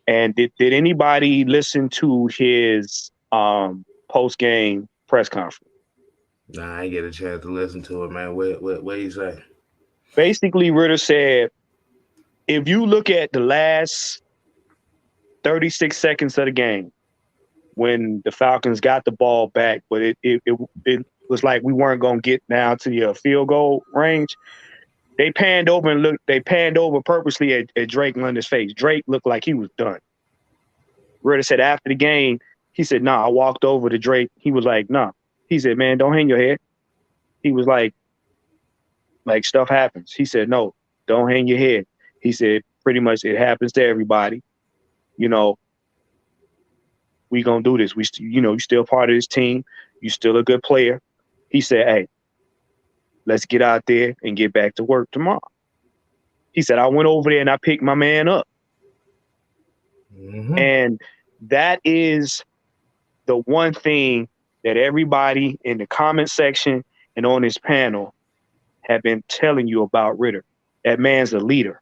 Speaker 5: And did anybody listen to his post-game press conference?
Speaker 1: Nah, I ain't get a chance to listen to it, man. What you say?
Speaker 5: Basically, Ridder said, if you look at the last 36 seconds of the game, when the Falcons got the ball back, but it was like we weren't going to get down to the field goal range. They panned over purposely at Drake London's face. Drake looked like he was done. Ridder said after the game, he said, nah, I walked over to Drake. He was like, nah. He said, man, don't hang your head. He was like stuff happens. He said, no, don't hang your head. He said, pretty much it happens to everybody. You know, we gonna do this. You still part of this team. You still a good player. He said, hey, Let's get out there and get back to work tomorrow. He said, I went over there and I picked my man up.
Speaker 1: Mm-hmm.
Speaker 5: And that is the one thing that everybody in the comment section and on this panel have been telling you about Ridder. That man's a leader.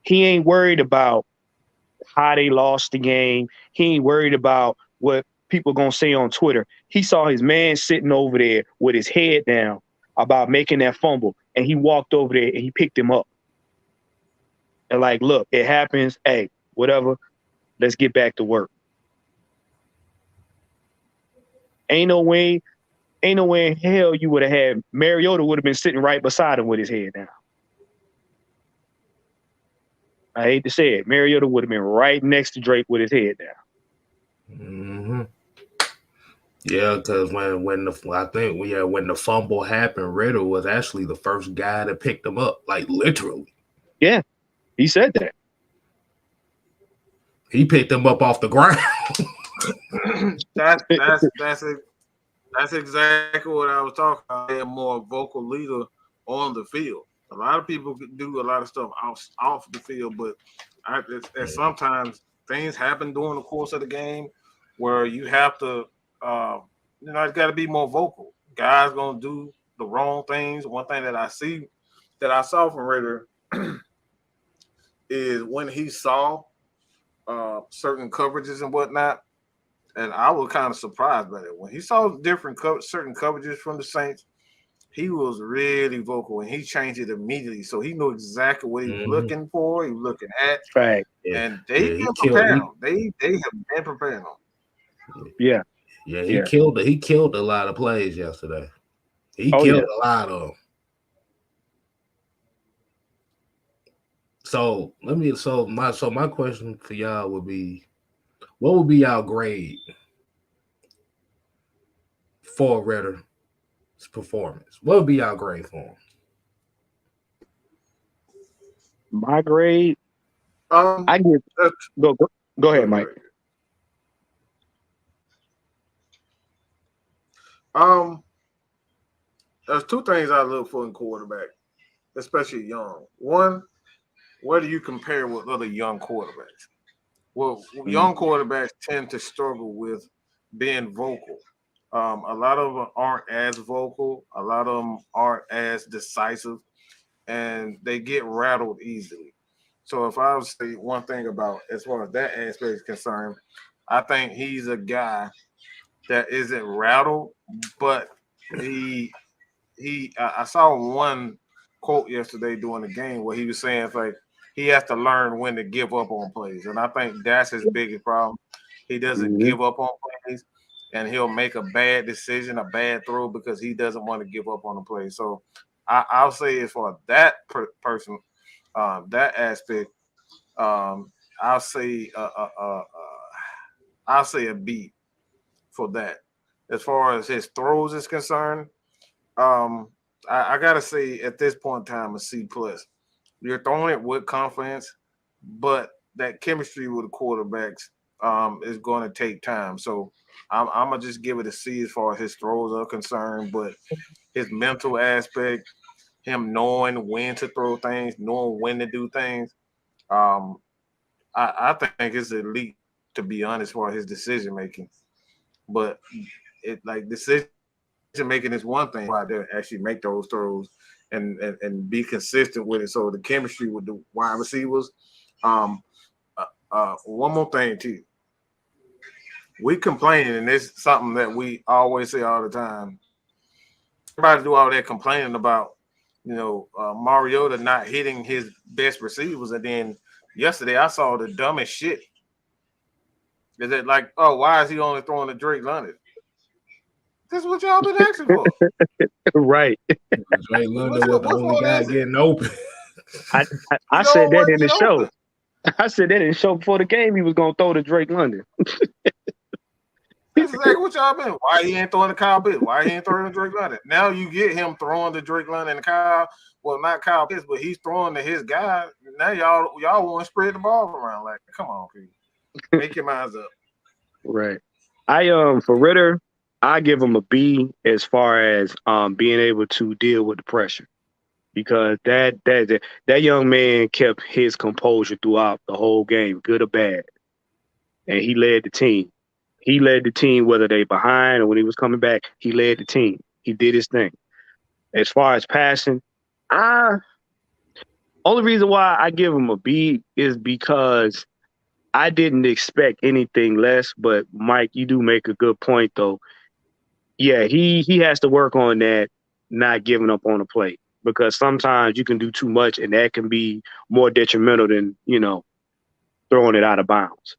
Speaker 5: He ain't worried about how they lost the game. He ain't worried about what people gonna say on Twitter. He saw his man sitting over there with his head down about making that fumble, and he walked over there and he picked him up. And like, look, it happens. Hey, whatever. Let's get back to work. Ain't no way in hell you would have had Mariota would have been sitting right beside him with his head down. I hate to say it. Mariota would have been right next to Drake with his head down.
Speaker 1: Mm-hmm. Yeah, because when the fumble happened, Ridder was actually the first guy that picked him up, like literally.
Speaker 5: Yeah, he said that.
Speaker 1: He picked him up off the ground.
Speaker 2: That's exactly what I was talking about. They're more vocal leader on the field. A lot of people do a lot of stuff off the field, but sometimes things happen during the course of the game where you have to, it's got to be more vocal. Guys gonna do the wrong things. One thing that I saw from Ridder is when he saw certain coverages and whatnot, and I was kind of surprised by it. When he saw certain coverages from the Saints, he was really vocal, and he changed it immediately. So he knew exactly what he was looking for, he was looking at.
Speaker 5: Right.
Speaker 2: And they have prepared him. They have been preparing him.
Speaker 5: Yeah.
Speaker 1: Yeah, he killed a lot of plays yesterday. He killed a lot of them. So my question for y'all would be, what would be y'all grade for Ridder's performance? What would be y'all grade for him?
Speaker 5: My grade, I give go ahead, Mike.
Speaker 2: There's two things I look for in quarterback, especially young. One, where do you compare with other young quarterbacks? Well, young quarterbacks tend to struggle with being vocal. A lot of them aren't as vocal. A lot of them aren't as decisive, and they get rattled easily. So if I was to say one thing about as far as that aspect is concerned, I think he's a guy that isn't rattled, but I saw one quote yesterday during the game where he was saying like he has to learn when to give up on plays, and I think that's his biggest problem. He doesn't give up on plays, and he'll make a bad decision, a bad throw because he doesn't want to give up on the play. So I'll say as far as that person, that aspect, I'll say a B for that. As far as his throws is concerned, I gotta say at this point in time a C+. You're throwing it with confidence, but that chemistry with the quarterbacks is going to take time. So I'm gonna just give it a C as far as his throws are concerned, but his mental aspect, him knowing when to throw things, knowing when to do things, I think it's elite, to be honest, for his decision making. But decision making is one thing. Why they actually make those throws and be consistent with it. So the chemistry with the wide receivers. One more thing too. We complain, and it's something that we always say all the time. Everybody do all that complaining about, Mariota not hitting his best receivers, and then yesterday I saw the dumbest shit. Is it like, why is he only throwing to Drake London? That's what y'all been asking for.
Speaker 5: Right.
Speaker 1: Drake London was the only guy getting open.
Speaker 5: I said that in the show. I said that in the show before the game. He was going to throw to Drake London.
Speaker 2: That's exactly what y'all been. Why he ain't throwing to Kyle Pitts? Why he ain't throwing to Drake London? Now you get him throwing to Drake London and Kyle. Well, not Kyle Pitts, but he's throwing to his guy. Now y'all want to spread the ball around. Like, come on, people. Make your minds up.
Speaker 5: Right. For Ridder, I give him a B as far as being able to deal with the pressure, because that young man kept his composure throughout the whole game, good or bad, and he led the team. He led the team whether they behind or when he was coming back. He led the team. He did his thing. As far as passing, I only reason why I give him a B is because I didn't expect anything less. But Mike, you do make a good point though. Yeah, he has to work on that, not giving up on the play, because sometimes you can do too much and that can be more detrimental than, throwing it out of bounds,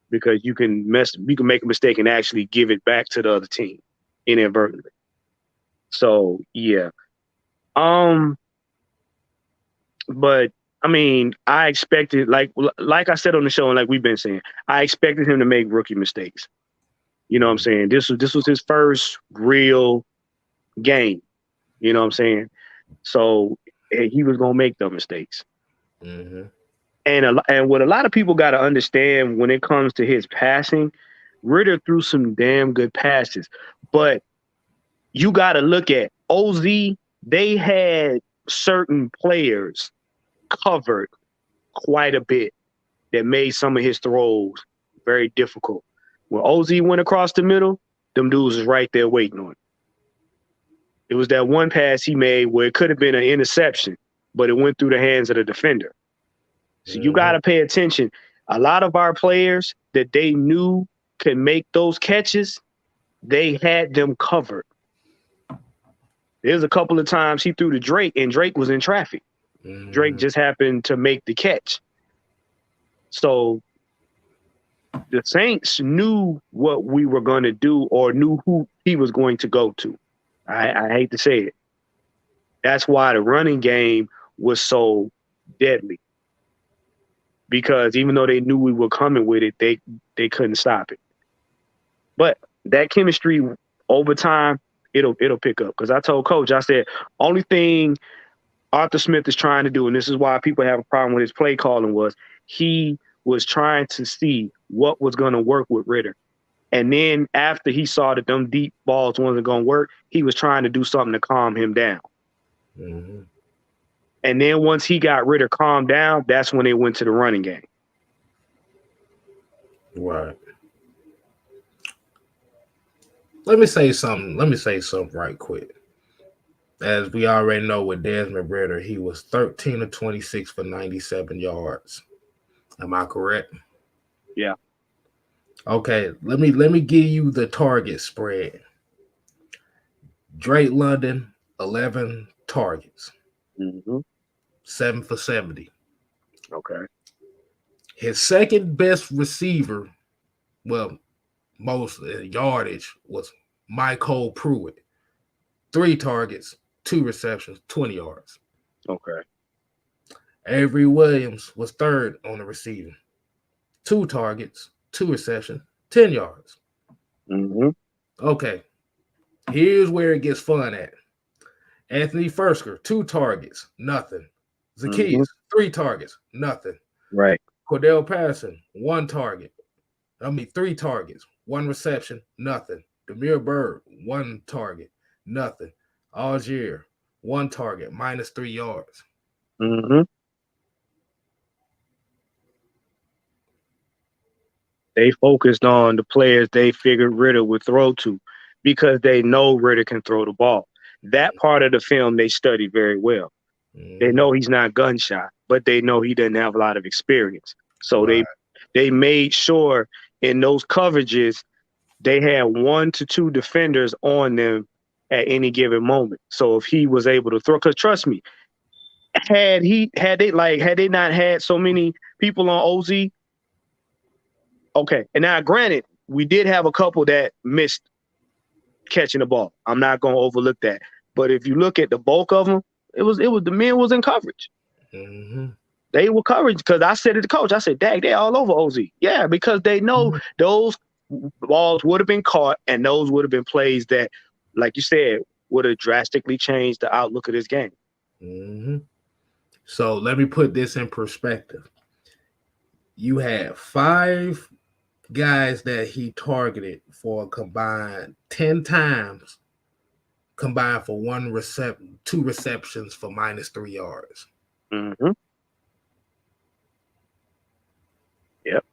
Speaker 5: because you can make a mistake and actually give it back to the other team inadvertently. So yeah. But I mean, I expected, like I said on the show and like we've been saying, I expected him to make rookie mistakes. You know what I'm saying? This was his first real game. You know what I'm saying? So he was gonna make those mistakes.
Speaker 1: Mm-hmm.
Speaker 5: And what a lot of people got to understand when it comes to his passing, Ridder threw some damn good passes, but you got to look at OZ. They had certain players covered quite a bit that made some of his throws very difficult. When OZ went across the middle, them dudes was right there waiting on it. It was that one pass he made where it could have been an interception, but it went through the hands of the defender. So you got to pay attention. A lot of our players that they knew could make those catches, they had them covered. There's a couple of times he threw to Drake, and Drake was in traffic. Drake just happened to make the catch. So the Saints knew what we were going to do, or knew who he was going to go to. I hate to say it. That's why the running game was so deadly. Because even though they knew we were coming with it, they couldn't stop it. But that chemistry over time, it'll pick up. Because I told Coach, I said, only thing Arthur Smith is trying to do, and this is why people have a problem with his play calling, was he was trying to see what was going to work with Ridder. And then after he saw that them deep balls wasn't going to work, he was trying to do something to calm him down. Mm-hmm. And then once he got Ridder calmed down, that's when they went to the running game.
Speaker 1: Right. Let me say something right quick. As we already know with Desmond Ridder, he was 13 of 26 for 97 yards. Am I correct?
Speaker 5: Yeah.
Speaker 1: Okay, let me give you the target spread. Drake London, 11 targets. 7 for 70.
Speaker 5: Okay.
Speaker 1: His second best receiver, well, most yardage, was Michael Pruitt. 3 targets, 2 receptions, 20 yards.
Speaker 5: Okay.
Speaker 1: Avery Williams was third on the receiving. 2 targets, 2 receptions, 10 yards. Okay. Here's where it gets fun at. Anthony Fersker, 2 targets, nothing. Zacchaeus, 3 targets, nothing.
Speaker 5: Right.
Speaker 1: Cordell Patterson, 1 target. 3 targets, 1 reception, nothing. Demir Bird, 1 target, nothing. Allgeier, 1 target, -3 yards.
Speaker 5: They focused on the players they figured Ridder would throw to, because they know Ridder can throw the ball. That part of the film they studied very well. They know he's not gunshot, but they know he doesn't have a lot of experience. So they made sure in those coverages they had 1 to 2 defenders on them at any given moment. So if he was able to throw, because trust me, had they not had so many people on OZ. Okay, and now granted, we did have a couple that missed catching the ball. I'm not going to overlook that. But if you look at the bulk of them, it was the men was in coverage. They were coverage, because I said to the coach, I said, "Dag, they all over OZ." Yeah, because they know those balls would have been caught, and those would have been plays that, like you said, would have drastically changed the outlook of this game.
Speaker 1: So let me put this in perspective. You had 5 guys that he targeted for a combined 10 times, combined for two receptions for -3 yards.
Speaker 5: Mm-hmm. Yep.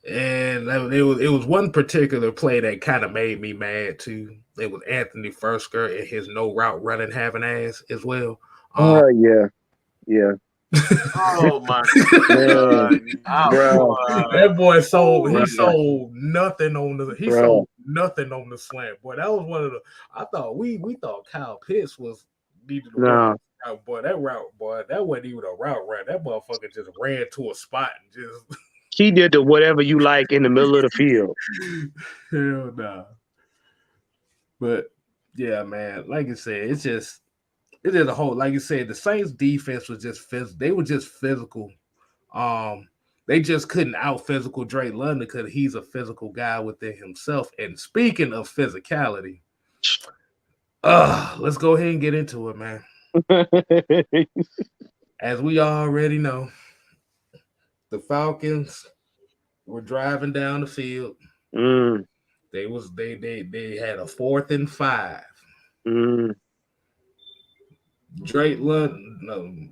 Speaker 1: And it was one particular play that kind of made me mad too. It was Anthony Fursker and his no route running having ass as well.
Speaker 5: Yeah.
Speaker 2: Oh my
Speaker 5: Man,
Speaker 2: God!
Speaker 5: bro.
Speaker 1: That boy sold
Speaker 5: Bruh.
Speaker 1: sold nothing on the
Speaker 5: Bruh.
Speaker 1: sold nothing on the slant. Boy, that was one of the I thought we thought Kyle Pitts was needed to work. Boy, that route, boy, that wasn't even a route run. That motherfucker just ran to a spot and just
Speaker 5: He did the whatever you like in the middle of the field.
Speaker 1: Hell nah. But yeah, man, like I said, it is a whole, like you said, the Saints defense was just they were just physical. They just couldn't out physical Drake London because he's a physical guy within himself. And speaking of physicality, let's go ahead and get into it, man. As we already know, the Falcons were driving down the field. They had a 4th and 5. Drake London,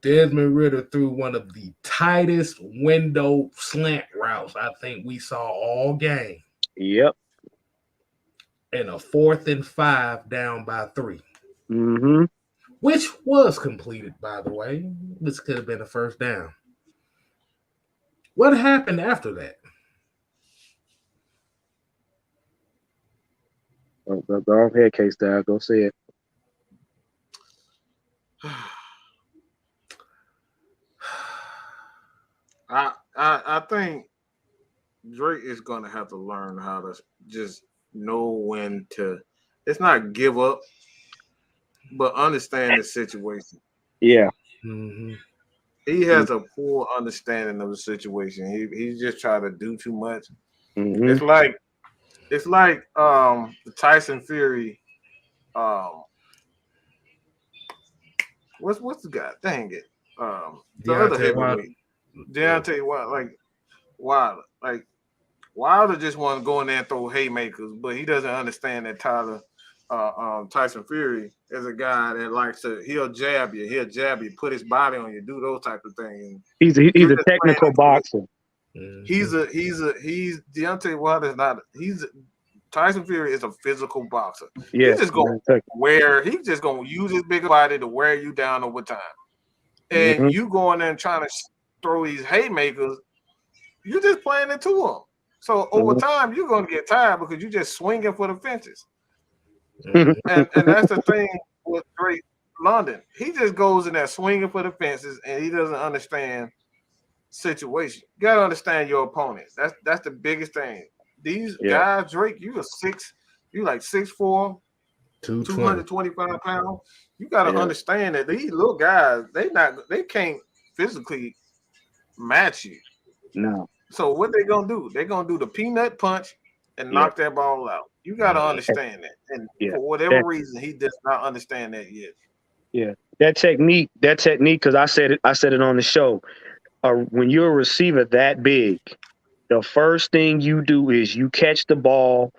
Speaker 1: Desmond Ridder threw one of the tightest window slant routes I think we saw all game.
Speaker 5: Yep.
Speaker 1: And a 4th and 5 down by 3.
Speaker 5: Mm-hmm.
Speaker 1: Which was completed, by the way. This could have been a first down. What happened after that?
Speaker 5: Go ahead, Case Dad. Go say it.
Speaker 2: I think Drake is gonna have to learn how to just know when to. It's not give up, but understand the situation.
Speaker 5: Yeah.
Speaker 1: Mm-hmm.
Speaker 2: He has a poor understanding of the situation. He just trying to do too much.
Speaker 5: Mm-hmm.
Speaker 2: It's like the Tyson Fury. What's the guy? Dang it. The other heavyweight. Deontay Wilder. Like Wilder just want to go in there and throw haymakers, but he doesn't understand that Tyson Fury is a guy that likes he'll jab you, put his body on you, do those type of things.
Speaker 5: He's a technical boxer.
Speaker 2: Deontay Wilder is not. Tyson Fury is a physical boxer.
Speaker 5: Yeah,
Speaker 2: he's just gonna use his bigger body to wear you down over time. And you going there and trying to throw these haymakers, you're just playing into them. So over time, you're going to get tired because you're just swinging for the fences. And that's the thing with Drake London. He just goes in there swinging for the fences, and he doesn't understand situation. You got to understand your opponent. That's the biggest thing. These guys, Drake, you like 6'4", 225 pounds. You got to understand that these little guys, they can't physically match you.
Speaker 5: No.
Speaker 2: So what they gonna do? They're gonna do the peanut punch and knock that ball out. You got to understand that. And for whatever reason, he does not understand that yet.
Speaker 5: Yeah, that technique, because I said it on the show. When you're a receiver that big, the first thing you do is you catch the ball,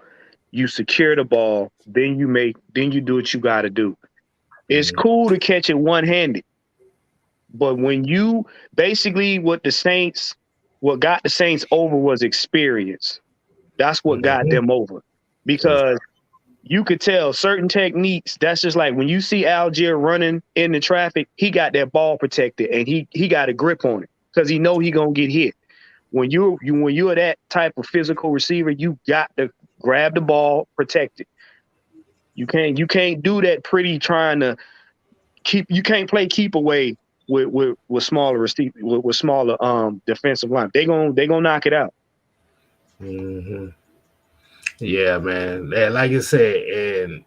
Speaker 5: you secure the ball, then you do what you got to do. It's cool to catch it one-handed, but when you basically what got the Saints over was experience. That's what got them over, because you could tell certain techniques. That's just like when you see Allgeier running in the traffic, he got that ball protected and he got a grip on it because he know he gonna get hit. When you're that type of physical receiver, you got to grab the ball, protect it. You can't do that pretty trying to keep. You can't play keep away with smaller receiver with smaller defensive line. They gonna knock it out.
Speaker 1: Mm-hmm. Yeah, man. And like I said,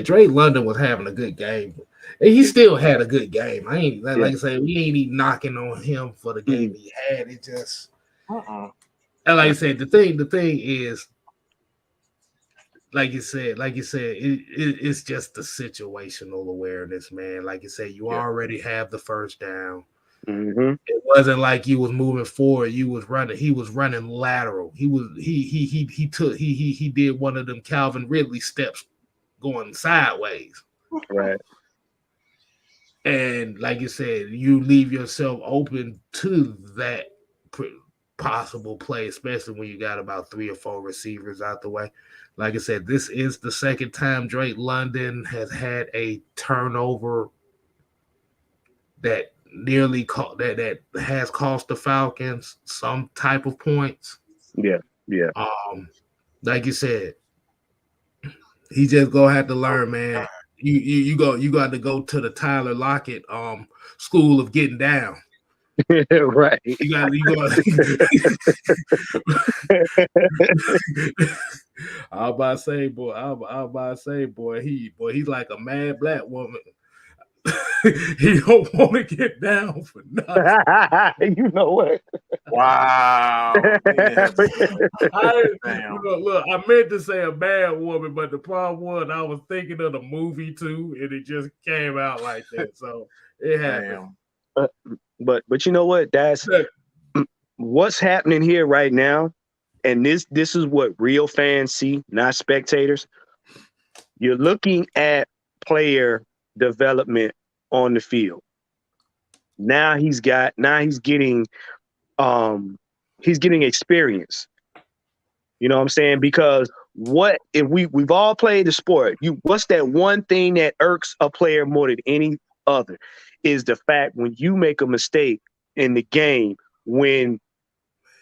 Speaker 1: Drake London was having a good game. And he still had a good game. Like I said, we ain't even knocking on him for the game he had. It just and like I said, the thing is, like you said, it's just the situational awareness, man. Like you said, you already have the first down.
Speaker 5: Mm-hmm.
Speaker 1: It wasn't like you was moving forward. You was running. He was running lateral. He did one of them Calvin Ridley steps going sideways.
Speaker 5: Right.
Speaker 1: And like you said, you leave yourself open to that possible play, especially when you got about 3 or 4 receivers out the way. Like I said, this is the second time Drake London has had a turnover that nearly that has cost the Falcons some type of points.
Speaker 5: Yeah.
Speaker 1: Like you said, he just gonna have to learn, man. You got to go to the Tyler Lockett school of getting down.
Speaker 5: Right.
Speaker 1: You got. I was about to say, boy. He's like a mad black woman. He don't want to get down for nothing.
Speaker 5: You know what?
Speaker 2: Wow.
Speaker 1: Look, I meant to say a bad woman, but the problem was I was thinking of the movie too, and it just came out like that. So it happened.
Speaker 5: But you know what? That's what's happening here right now. And this is what real fans see, not spectators. You're looking at player development on the field. Now he's getting experience. You know what I'm saying? Because what if we've all played the sport? What's that one thing that irks a player more than any other is the fact when you make a mistake in the game when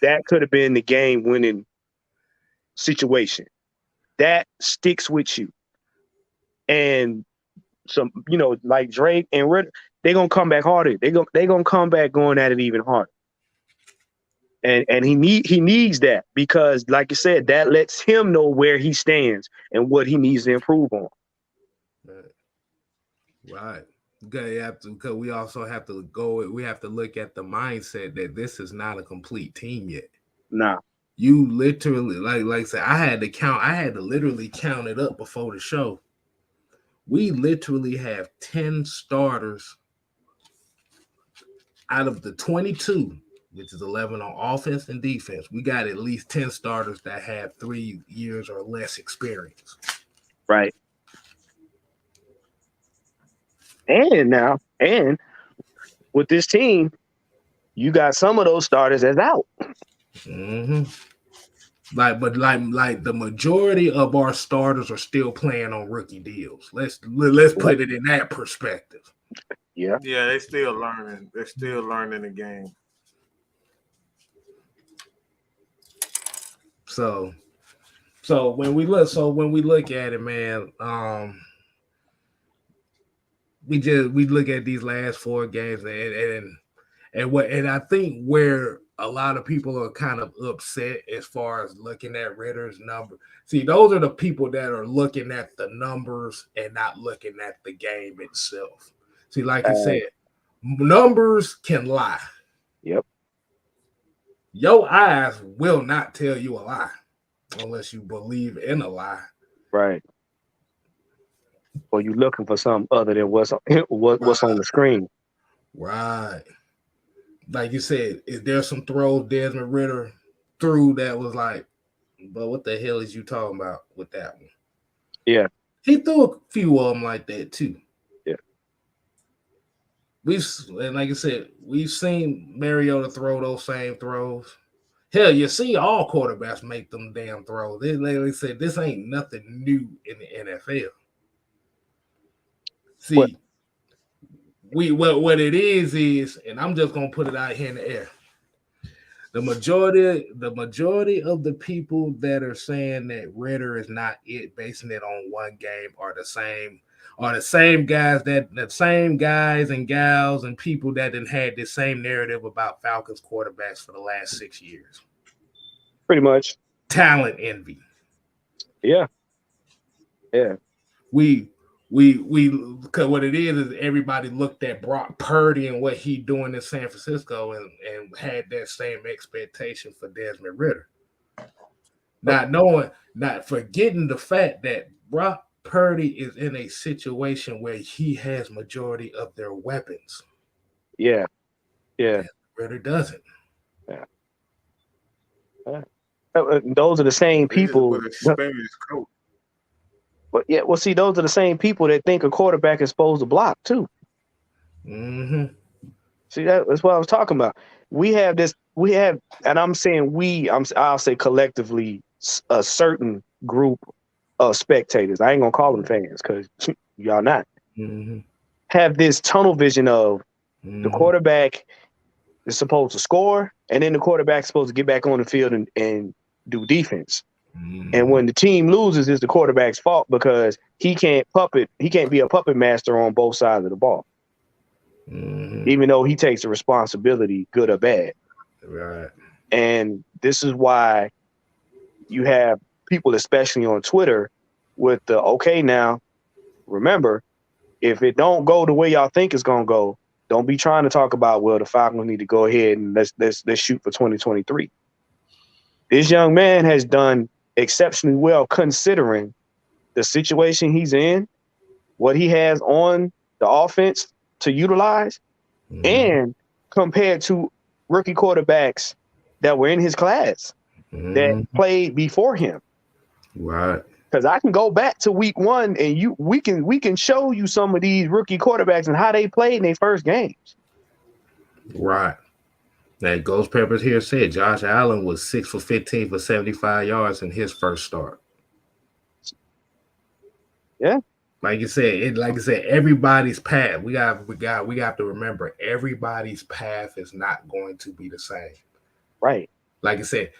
Speaker 5: that could have been the game winning situation. That sticks with you. And some, like Drake and Ridder, they're gonna come back harder. They're gonna come back going at it even harder. And he needs that because, like you said, that lets him know where he stands and what he needs to improve on.
Speaker 1: Right. Because we also have to go. We have to look at the mindset that this is not a complete team yet.
Speaker 5: Nah.
Speaker 1: You literally, like I said, I had to literally count it up before the show. We literally have 10 starters out of the 22, which is 11 on offense and defense. We got at least 10 starters that have 3 years or less experience.
Speaker 5: Right. And with this team, you got some of those starters that's out.
Speaker 1: Mm-hmm. Like the majority of our starters are still playing on rookie deals. Let's put it in that perspective.
Speaker 5: Yeah.
Speaker 2: Yeah, they're still learning. They're still learning the game.
Speaker 1: So when we look at it, man, we look at these last 4 games and I think where a lot of people are kind of upset as far as looking at Ridder's number. See, those are the people that are looking at the numbers and not looking at the game itself. See, like you said, numbers can lie.
Speaker 5: Yep.
Speaker 1: Your eyes will not tell you a lie unless you believe in a lie.
Speaker 5: Right. Or you looking for something other than what's on the screen.
Speaker 1: Right. Like you said, is there some throws Desmond Ridder threw that was like, but what the hell is you talking about with that one?
Speaker 5: Yeah.
Speaker 1: He threw a few of them like that too.
Speaker 5: Yeah.
Speaker 1: And like I said, we've seen Mariota throw those same throws. Hell, you see all quarterbacks make them damn throws. They literally said this ain't nothing new in the NFL. See, what it is, and I'm just gonna put it out here in the air. The majority of the people that are saying that Ridder is not it, basing it on one game, are the same guys and gals and people that done had the same narrative about Falcons quarterbacks for the last 6 years.
Speaker 5: Pretty much.
Speaker 1: Talent envy.
Speaker 5: Yeah. Yeah.
Speaker 1: Because what it is everybody looked at Brock Purdy and what he doing in San Francisco and had that same expectation for Desmond Ridder. Not forgetting the fact that Brock Purdy is in a situation where he has majority of their weapons.
Speaker 5: Yeah. Yeah.
Speaker 1: Ridder doesn't.
Speaker 5: Yeah. Those are the same people.
Speaker 2: With experienced coach.
Speaker 5: But yeah, well, see, those are the same people that think a quarterback is supposed to block too.
Speaker 1: Mm-hmm.
Speaker 5: See, that's what I was talking about. We have, and I'm saying I'll say collectively, a certain group of spectators. I ain't gonna call them fans because y'all not.
Speaker 1: Mm-hmm.
Speaker 5: Have this tunnel vision of the quarterback is supposed to score, and then the quarterback's supposed to get back on the field and do defense. And when the team loses, it's the quarterback's fault because he can't be a puppet master on both sides of the ball. Even though he takes the responsibility, good or bad.
Speaker 1: Right.
Speaker 5: And this is why you have people, especially on Twitter, with the, okay, now, remember, if it don't go the way y'all think it's going to go, don't be trying to talk about, well, the Falcons need to go ahead and let's shoot for 2023. This young man has done exceptionally well considering the situation he's in, what he has on the offense to utilize, and compared to rookie quarterbacks that were in his class that played before him.
Speaker 1: Right.
Speaker 5: Because I can go back to week 1 and we can show you some of these rookie quarterbacks and how they played in their first games.
Speaker 1: Right. That Ghost Peppers here said Josh Allen was 6 for 15 for 75 yards in his first start.
Speaker 5: Yeah.
Speaker 1: Like you said, everybody's path. We got to remember everybody's path is not going to be the same.
Speaker 5: Right.
Speaker 1: Like I said,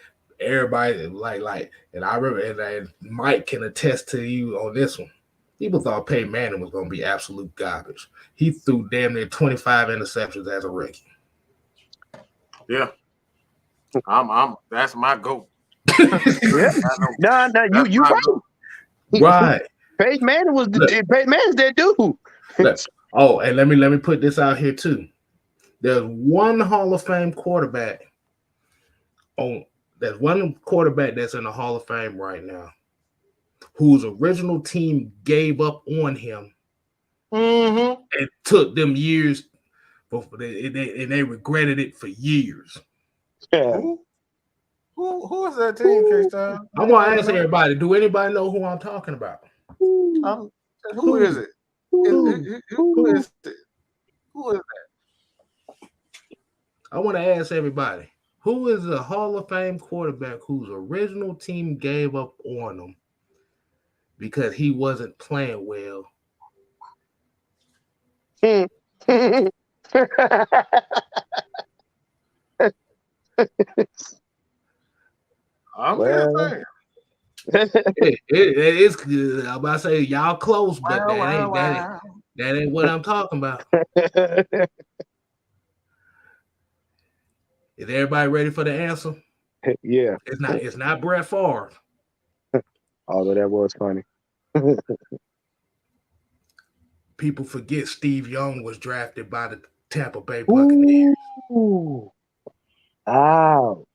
Speaker 1: everybody and I remember and Mike can attest to you on this one. People thought Peyton Manning was going to be absolute garbage. He threw damn near 25 interceptions as a rookie.
Speaker 2: Yeah. That's my goat.
Speaker 5: Yeah. No, you right.
Speaker 1: Right.
Speaker 5: Peyton Manning was Peyton Manning's that dude.
Speaker 1: Oh, and let me put this out here too. There's one Hall of Fame quarterback there's one quarterback that's in the Hall of Fame right now whose original team gave up on him and took them years and they regretted it for years.
Speaker 5: Yeah.
Speaker 2: Who is that team, K-Star?
Speaker 1: I'm gonna ask everybody, do anybody know who I'm talking about?
Speaker 2: Who is it? Who is it? Who is that?
Speaker 1: I want to ask everybody, who is a Hall of Fame quarterback whose original team gave up on him because he wasn't playing well?
Speaker 2: I'm saying.
Speaker 1: It's I'm about to say y'all close, but that ain't what I'm talking about. Is everybody ready for the answer?
Speaker 5: Yeah.
Speaker 1: It's not Brett Favre.
Speaker 5: Although that was funny.
Speaker 1: People forget Steve Young was drafted by the Tampa Bay Buccaneers.
Speaker 5: Ooh. Ouch.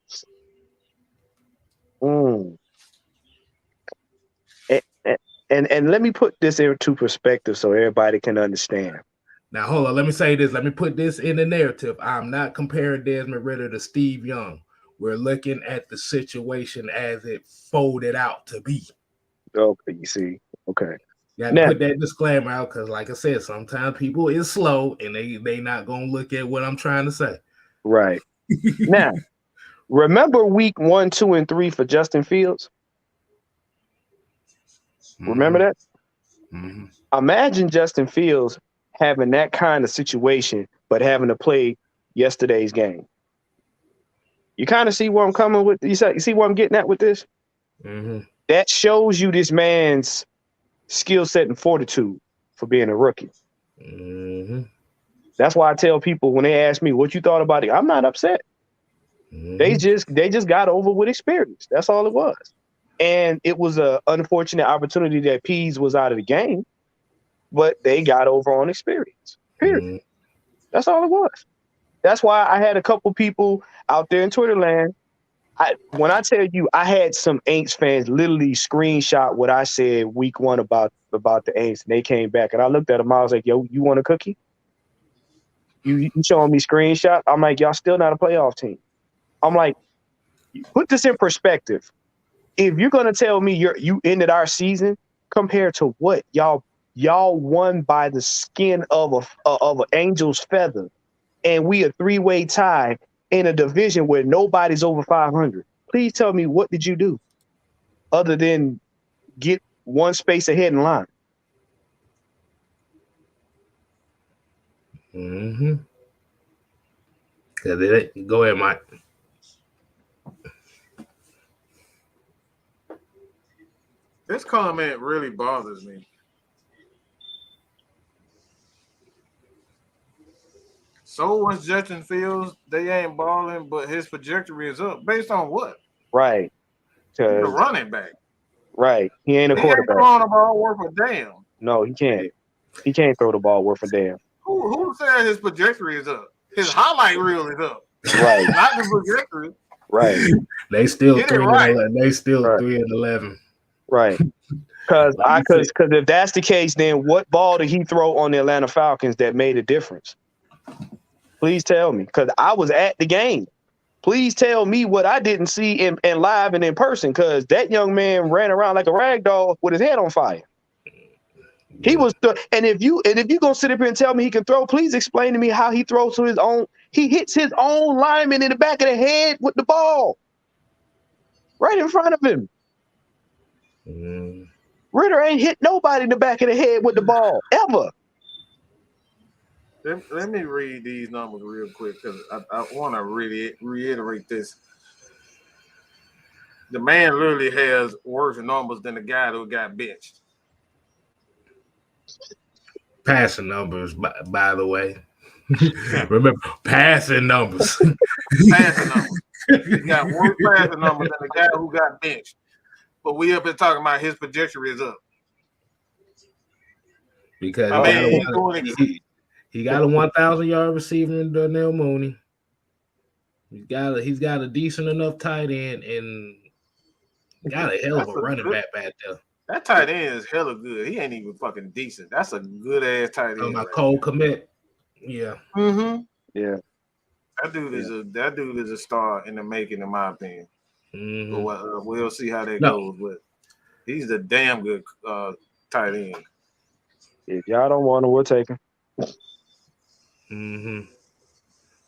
Speaker 5: And let me put this into perspective so everybody can understand.
Speaker 1: Now, hold on. Let me say this. Let me put this in the narrative. I'm not comparing Desmond Ridder to Steve Young. We're looking at the situation as it folded out to be.
Speaker 5: Okay, you see. Okay.
Speaker 1: You got to put that disclaimer out because, like I said, sometimes people is slow and they not going to look at what I'm trying to say.
Speaker 5: Right. Now, remember week 1, 2, and 3 for Justin Fields? Remember that?
Speaker 1: Mm-hmm.
Speaker 5: Imagine Justin Fields having that kind of situation, but having to play yesterday's game. You kind of see where I'm coming with. You see where I'm getting at with this?
Speaker 1: Mm-hmm.
Speaker 5: That shows you this man's skill set and fortitude for being a rookie.
Speaker 1: Mm-hmm.
Speaker 5: That's why I tell people when they ask me what you thought about it, I'm not upset. Mm-hmm. They just got over with experience. That's all it was. And it was an unfortunate opportunity that Pease was out of the game, but they got over on experience. Period. Mm-hmm. That's all it was. That's why I had a couple people out there in Twitter land. When I tell you, I had some Aints fans literally screenshot what I said week 1 about the Aints, and they came back, and I looked at them. I was like, "Yo, you want a cookie?" You showing me screenshots. I'm like, y'all still not a playoff team. I'm like, put this in perspective. If you're gonna tell me you ended our season compared to what y'all won by the skin of an angel's feather, and we a 3-way tie in a division where nobody's over 500. Please tell me, what did you do other than get one space ahead in line?
Speaker 1: Mm-hmm. Go ahead, Mike.
Speaker 2: This comment really bothers me. So was Justin Fields. They ain't balling, but his trajectory is up. Based on what?
Speaker 5: Right.
Speaker 2: He's a running back.
Speaker 5: Right. He ain't a quarterback.
Speaker 2: He ain't throwing the ball worth a damn.
Speaker 5: No, he can't. He can't throw the ball worth a damn.
Speaker 2: Who said his trajectory is up? His highlight reel is up.
Speaker 5: Right.
Speaker 2: Not the trajectory.
Speaker 5: Right.
Speaker 1: They still 3-11. They still
Speaker 5: right.
Speaker 1: 3-11.
Speaker 5: Right. Because if that's the case, then what ball did he throw on the Atlanta Falcons that made a difference? Please tell me, because I was at the game. Please tell me what I didn't see in live and in person, because that young man ran around like a rag doll with his head on fire. He was, and if you gonna sit up here and tell me he can throw, please explain to me how he throws to his own. He hits his own lineman in the back of the head with the ball, right in front of him. Ridder ain't hit nobody in the back of the head with the ball ever.
Speaker 2: Let me read these numbers real quick because I want to really reiterate this. The man literally has worse numbers than the guy who got benched.
Speaker 1: Passing numbers, by the way. Remember, passing numbers.
Speaker 2: Passing numbers. He got worse passing numbers than the guy who got benched. But we up here talking about his trajectory is up.
Speaker 1: Because he got a 1,000-yard receiver in Darnell Mooney. He's got a decent enough tight end and got a hell of a running back there.
Speaker 2: That tight end is hella good. He ain't even fucking decent. That's a good ass tight end.
Speaker 1: My Cole Kmet. Yeah.
Speaker 2: Mm-hmm.
Speaker 5: Yeah.
Speaker 2: That dude is a star in the making, in my opinion.
Speaker 1: Mm-hmm.
Speaker 2: But, we'll see how that goes. But he's a damn good tight end.
Speaker 5: If y'all don't want him, we'll take him.
Speaker 1: Mm-hmm.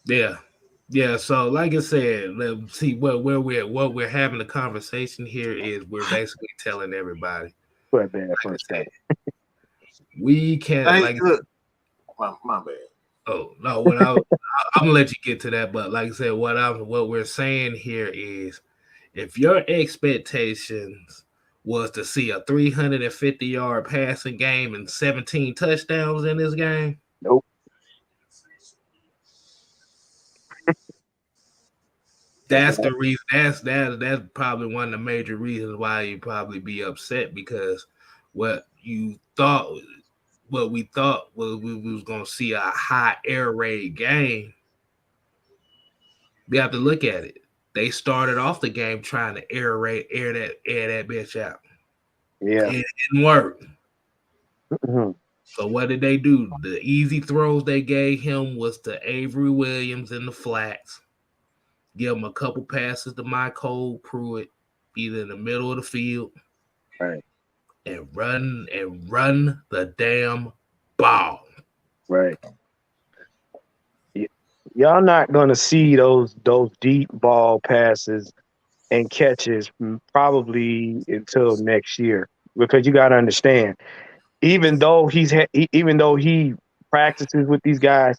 Speaker 1: Yeah. So, like I said, let's see what we're having the conversation here is we're basically telling everybody. We can't.
Speaker 2: Look, my bad.
Speaker 1: Oh no! I'm gonna let you get to that, but like I said, what we're saying here is, if your expectations was to see a 350-yard passing game and 17 touchdowns in this game,
Speaker 5: nope.
Speaker 1: That's the reason. That's probably one of the major reasons why you probably be upset, because what we thought was we was gonna see a high air raid game. We have to look at it. They started off the game trying to air that bitch out.
Speaker 5: Yeah,
Speaker 1: it didn't work.
Speaker 5: Mm-hmm.
Speaker 1: So what did they do? The easy throws they gave him was to Avery Williams in the flats. Give him a couple passes to Michael Pruitt, either in the middle of the field,
Speaker 5: right,
Speaker 1: and run the damn ball.
Speaker 5: Right. Y'all not gonna see those deep ball passes and catches probably until next year, because you got to understand, even though he practices with these guys,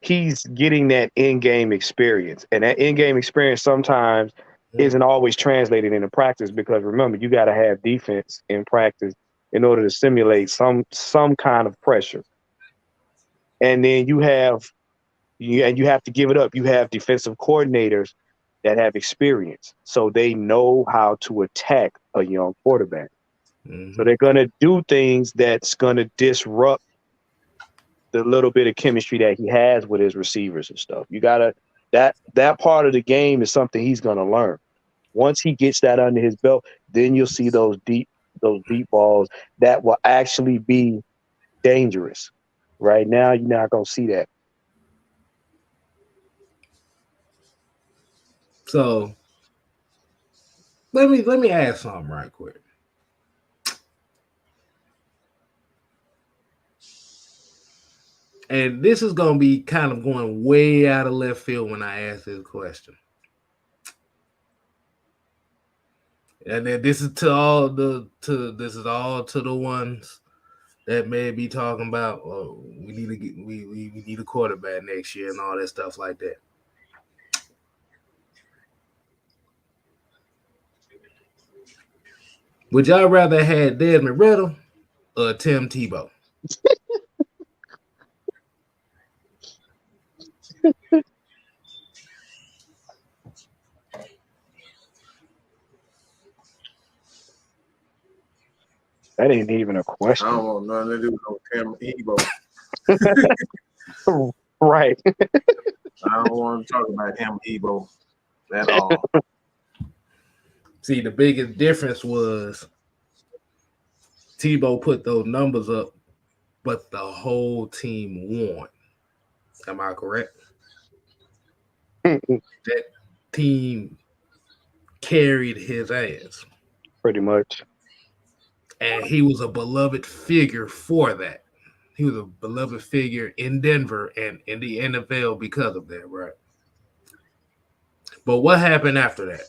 Speaker 5: he's getting that in-game experience, and that in-game experience sometimes isn't always translated into practice, because remember, you got to have defense in practice in order to simulate some kind of pressure, and then you have to give it up. You have defensive coordinators that have experience, so they know how to attack a young quarterback. Mm-hmm. So they're going to do things that's going to disrupt the little bit of chemistry that he has with his receivers and stuff. You gotta that part of the game is something he's gonna learn. Once he gets that under his belt, then you'll see those deep balls that will actually be dangerous. Right now, you're not gonna see that.
Speaker 1: So let me ask something right quick. And this is gonna be kind of going way out of left field when I ask this question. And then this is all to the ones that may be talking about, oh, we need a quarterback next year and all that stuff like that. Would y'all rather have Desmond Ridder or Tim Tebow?
Speaker 5: That ain't even a question.
Speaker 2: I don't want nothing to do with no Tim Ebo.
Speaker 5: Right.
Speaker 2: I don't want to talk about him Ebo at all.
Speaker 1: See, the biggest difference was Tebow put those numbers up, but the whole team won. Am I correct? That team carried his ass.
Speaker 5: Pretty much.
Speaker 1: And he was a beloved figure for that. He was a beloved figure in Denver and in the NFL because of that, right? But what happened after that?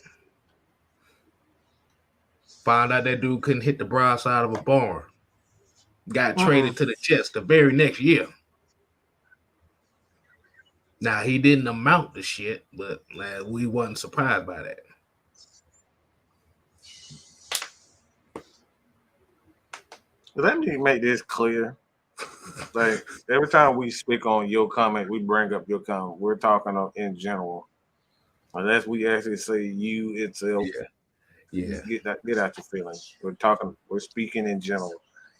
Speaker 1: Found out that dude couldn't hit the broadside of a barn. Got traded to the Jets the very next year. Now, he didn't amount to shit, but we wasn't surprised by that.
Speaker 2: Let me make this clear. Like, every time we speak on your comment, we bring up your comment. We're talking in general. Unless we actually say you itself.
Speaker 1: Yeah.
Speaker 2: Get out your feelings. We're speaking in general.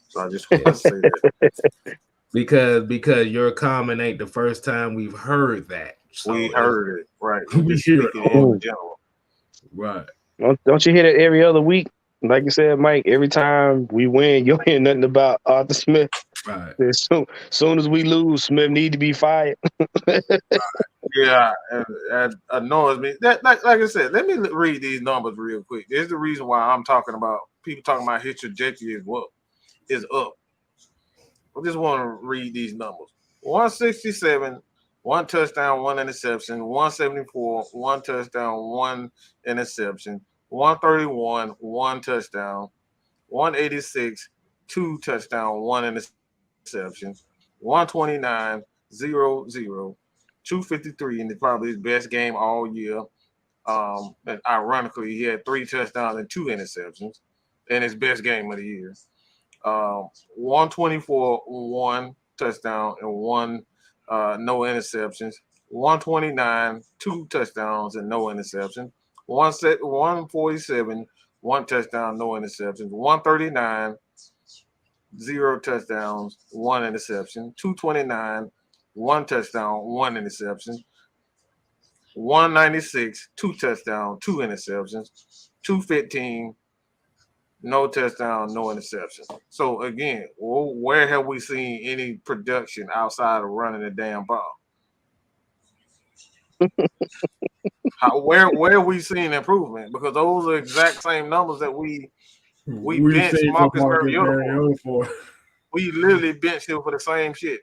Speaker 2: So I just want to say that.
Speaker 1: Because your comment ain't the first time we've heard that.
Speaker 2: So we heard it, right.
Speaker 1: We hear it
Speaker 2: in general.
Speaker 1: Right.
Speaker 5: Don't you hear that every other week? Like you said, Mike, every time we win, you don't hear nothing about Arthur Smith.
Speaker 1: Right.
Speaker 5: As soon as we lose, Smith need to be fired.
Speaker 2: Yeah, it annoys me. Like I said, let me read these numbers real quick. There's the reason why I'm talking about people talking about his trajectory is up. I just want to read these numbers. 167, 1 touchdown, 1 interception. 174, 1 touchdown, 1 interception. 131, 1 touchdown. 186, 2 touchdown, 1 interception. 129, 0-0. 253, and it's probably his best game all year. And ironically, he had 3 touchdowns and 2 interceptions, and his best game of the year. 124, 1 touchdown and 1 no interceptions. 129, 2 touchdowns and no interceptions. 147, 1 touchdown, no interceptions. 139, 0 touchdowns, 1 interception. 229, 1 touchdown, 1 interception. 196, 2 touchdowns, 2 interceptions. 215, no touchdown, no interception. So again, where have we seen any production outside of running the damn ball? Where have we seen improvement? Because those are exact same numbers that we benched Marcus Mariota for. We literally benched him for the same shit.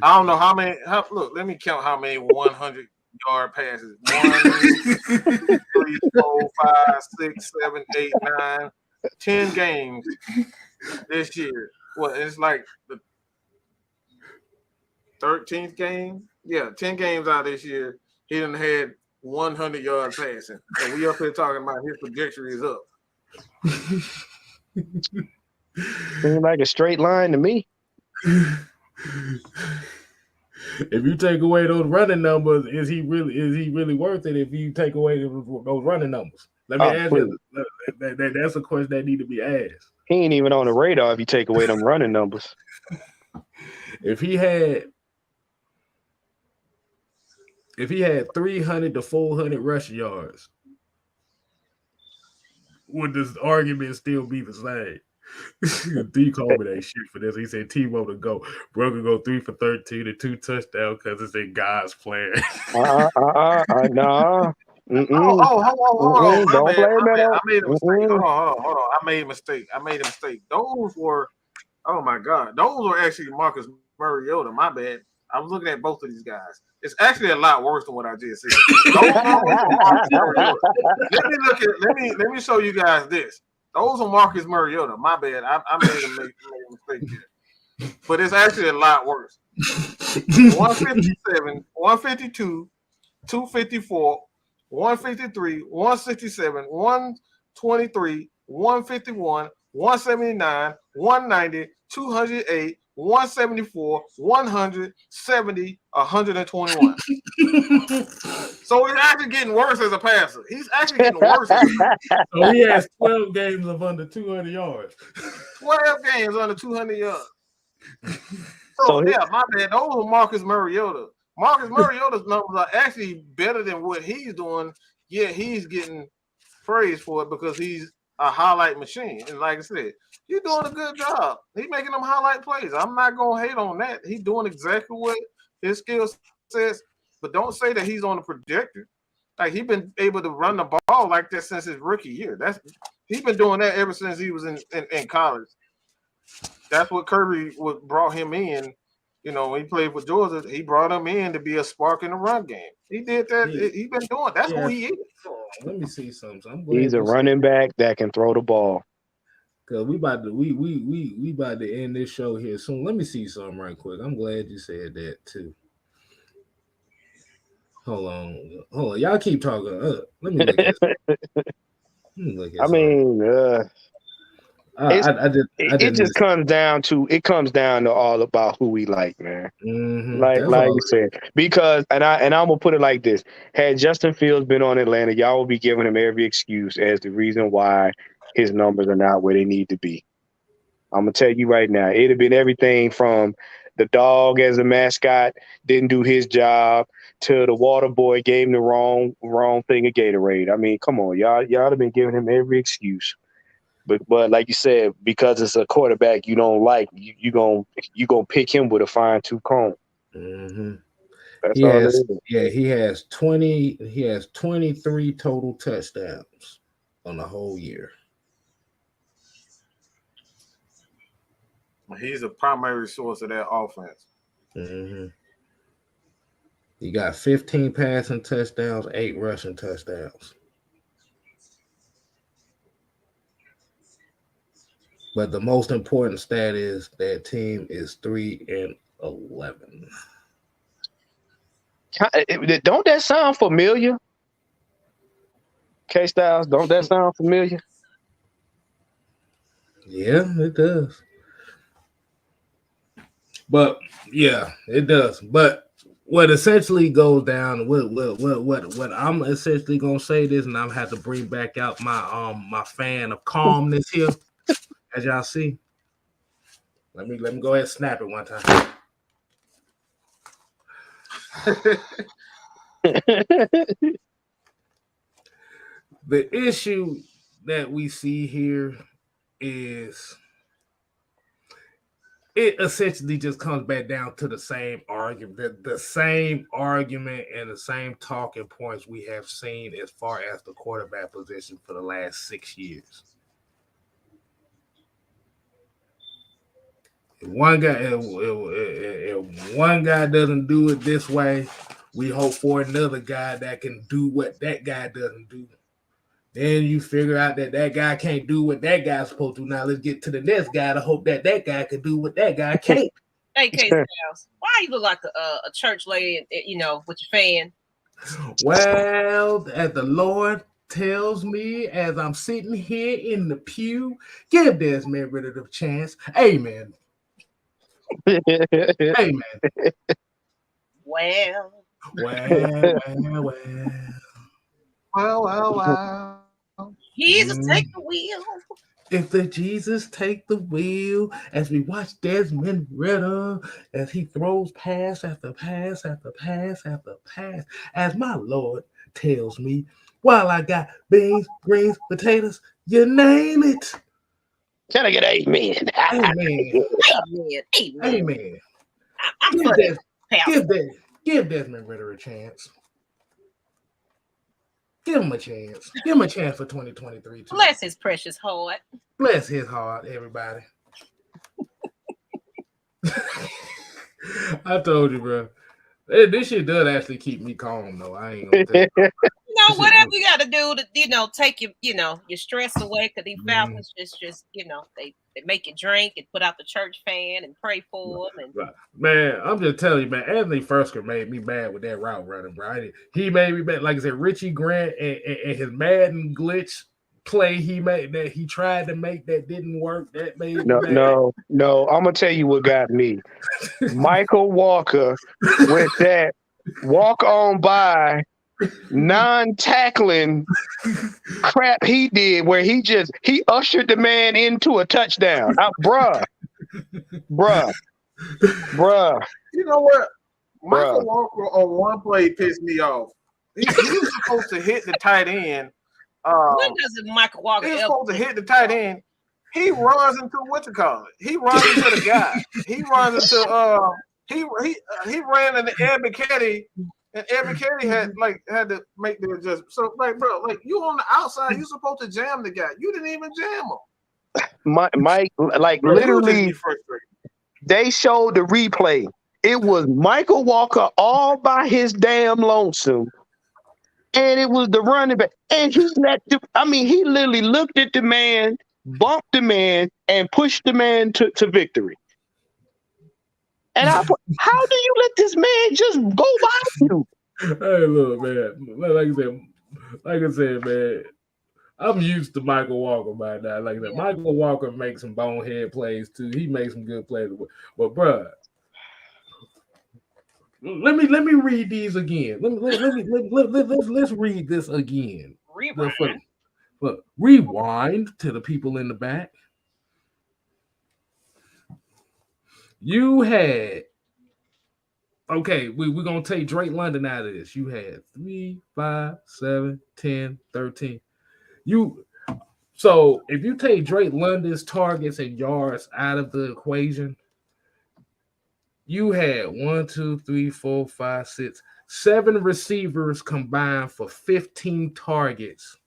Speaker 2: I don't know how many. Look, let me count how many 100-yard passes. 1, 2, 3, 4, 5, 6, 7, 8, 9, 10 games this year. Well, it's like the 13th game. Yeah, 10 games out this year. He done had 100-yard passing. So we up here talking about his trajectory is up.
Speaker 5: Seems like a straight line to me.
Speaker 1: If you take away those running numbers, is he really worth it? If you take away those running numbers, let me ask you. That's a question that need to be asked.
Speaker 5: He ain't even on the radar if you take away them running numbers.
Speaker 1: If he had 300 to 400 rushing yards, would this argument still be the same? D called me that shit for this. He said Tebow to go. Bro could go 3 for 13 and 2 touchdowns because it's in God's plan.
Speaker 5: Nah. Mm-mm.
Speaker 2: Hold on. My
Speaker 5: Don't
Speaker 2: bad.
Speaker 5: blame it
Speaker 2: I
Speaker 5: on.
Speaker 2: made a mistake. Hold on. I made a mistake. Those were, oh my God, those were actually Marcus Mariota. My bad. I was looking at both of these guys. It's actually a lot worse than what I just said. Those are Marcus Mariota. Let me show you guys this. Those are Marcus Mariota. My bad. I made a mistake here. But it's actually a lot worse. 157, 152, 254, 153, 167, 123, 151, 179, 190, 208, 174, 170, 121. So he's actually getting worse as a passer. He's actually getting worse.
Speaker 1: So he has 12 games of under 200 yards.
Speaker 2: 12 games under 200 yards. So yeah, my bad. Those are Marcus Mariota. Marcus Mariota's numbers are actually better than what he's doing. Yeah, he's getting praise for it because he's a highlight machine. And like I said, he's doing a good job. He's making them highlight plays. I'm not gonna hate on that. He's doing exactly what his skill says. But don't say that he's on the projector. Like he's been able to run the ball like that since his rookie year. He's been doing that ever since he was in college. That's what Kirby brought him in. You know, when he played for Georgia, he brought him in to be a spark in the run game. He did that. He's been doing. That's who he is.
Speaker 1: Let me see something.
Speaker 5: He's a running back that can throw the ball.
Speaker 1: Cause we about to end this show here soon. Let me see something right quick. I'm glad you said that too. Hold on. Y'all keep talking. Let me look at it.
Speaker 5: It just comes down to all about who we like, man.
Speaker 1: Mm-hmm.
Speaker 5: Like you said, because and I'm gonna put it like this: had Justin Fields been on Atlanta, y'all would be giving him every excuse as the reason why his numbers are not where they need to be. I'm gonna tell you right now, it'd have been everything from the dog as a mascot didn't do his job to the water boy gave him the wrong thing of Gatorade. I mean, come on, y'all have been giving him every excuse. But like you said, because it's a quarterback you don't like, you gonna pick him with a fine-tooth comb.
Speaker 1: Mm-hmm.
Speaker 5: That's all it is.
Speaker 1: Yeah, he has 23 total touchdowns on the whole year.
Speaker 2: He's a primary source of that offense.
Speaker 1: Mm-hmm. He got 15 passing touchdowns, 8 rushing touchdowns. But the most important stat is that team is 3-11.
Speaker 5: Don't that sound familiar? K-Styles, don't that sound familiar?
Speaker 1: Yeah, it does. But yeah, it does. But what essentially goes down, what I'm essentially gonna say this, and I'm have to bring back out my fan of calmness here, as y'all see. Let me go ahead and snap it one time. The issue that we see here is it essentially just comes back down to the same argument, the same argument and the same talking points we have seen as far as the quarterback position for the last 6 years. If one guy doesn't do it this way, we hope for another guy that can do what that guy doesn't do. Then you figure out that guy can't do what that guy's supposed to. Now let's get to the next guy to hope that guy can do what that guy can't.
Speaker 4: Hey, K-Styles, why you look like a church lady, with your fan?
Speaker 1: Well, as the Lord tells me as I'm sitting here in the pew, give Desmond Ridder a chance. Amen. Amen.
Speaker 4: Well. Jesus, take the wheel.
Speaker 1: If the Jesus take the wheel, as we watch Desmond Ridder as he throws pass after pass after pass after pass, as my Lord tells me, while I got beans, greens, potatoes, you name it.
Speaker 5: Can I get amen?
Speaker 1: Amen.
Speaker 4: Amen.
Speaker 1: Give Desmond Ridder a chance. Give him a chance. Give him a chance for 2023 too.
Speaker 4: Bless his precious heart.
Speaker 1: Bless his heart, everybody. I told you, bro. This shit does actually keep me calm, though. I ain't gonna tell you.
Speaker 4: Whatever you got to do to, take your, your stress away. Because these Falcons just, they make you drink and put out the church fan and pray for them. And
Speaker 1: man, I'm just telling you, man. Anthony Fersker made me mad with that route running, bro. He made me mad. Like I said, Richie Grant and his Madden glitch play he made that he tried to make that didn't work. That made me mad.
Speaker 5: No. I'm gonna tell you what got me. Michael Walker with that walk on by non-tackling crap he did where he ushered the man into a touchdown. Bruh.
Speaker 2: You know what? Michael Walker on one play pissed me off. He was supposed to hit the tight end.
Speaker 4: When does Michael Walker?
Speaker 2: He's supposed to hit the tight end. He runs into He runs into the guy. He runs into he ran into Ed McKetty. And every carry had to make the adjustment. So, bro, you on the outside, you supposed to jam the guy. You didn't even jam him.
Speaker 5: Mike, literally, they showed the replay. It was Michael Walker all by his damn lonesome, and it was the running back. And he he literally looked at the man, bumped the man, and pushed the man to victory. And how do you let this man just go by you?
Speaker 1: Hey, look, man. Like I said, man, I'm used to Michael Walker by now. Like that, Michael Walker makes some bonehead plays too. He makes some good plays, but bruh, let me read these again. Let's read this again. Rewind to the people in the back. You had, okay, we're going to take Drake London out of this. You had 3, 5, 7, 10, 13. So if you take Drake London's targets and yards out of the equation, you had 1, 2, 3, 4, 5, 6, 7 receivers combined for 15 targets,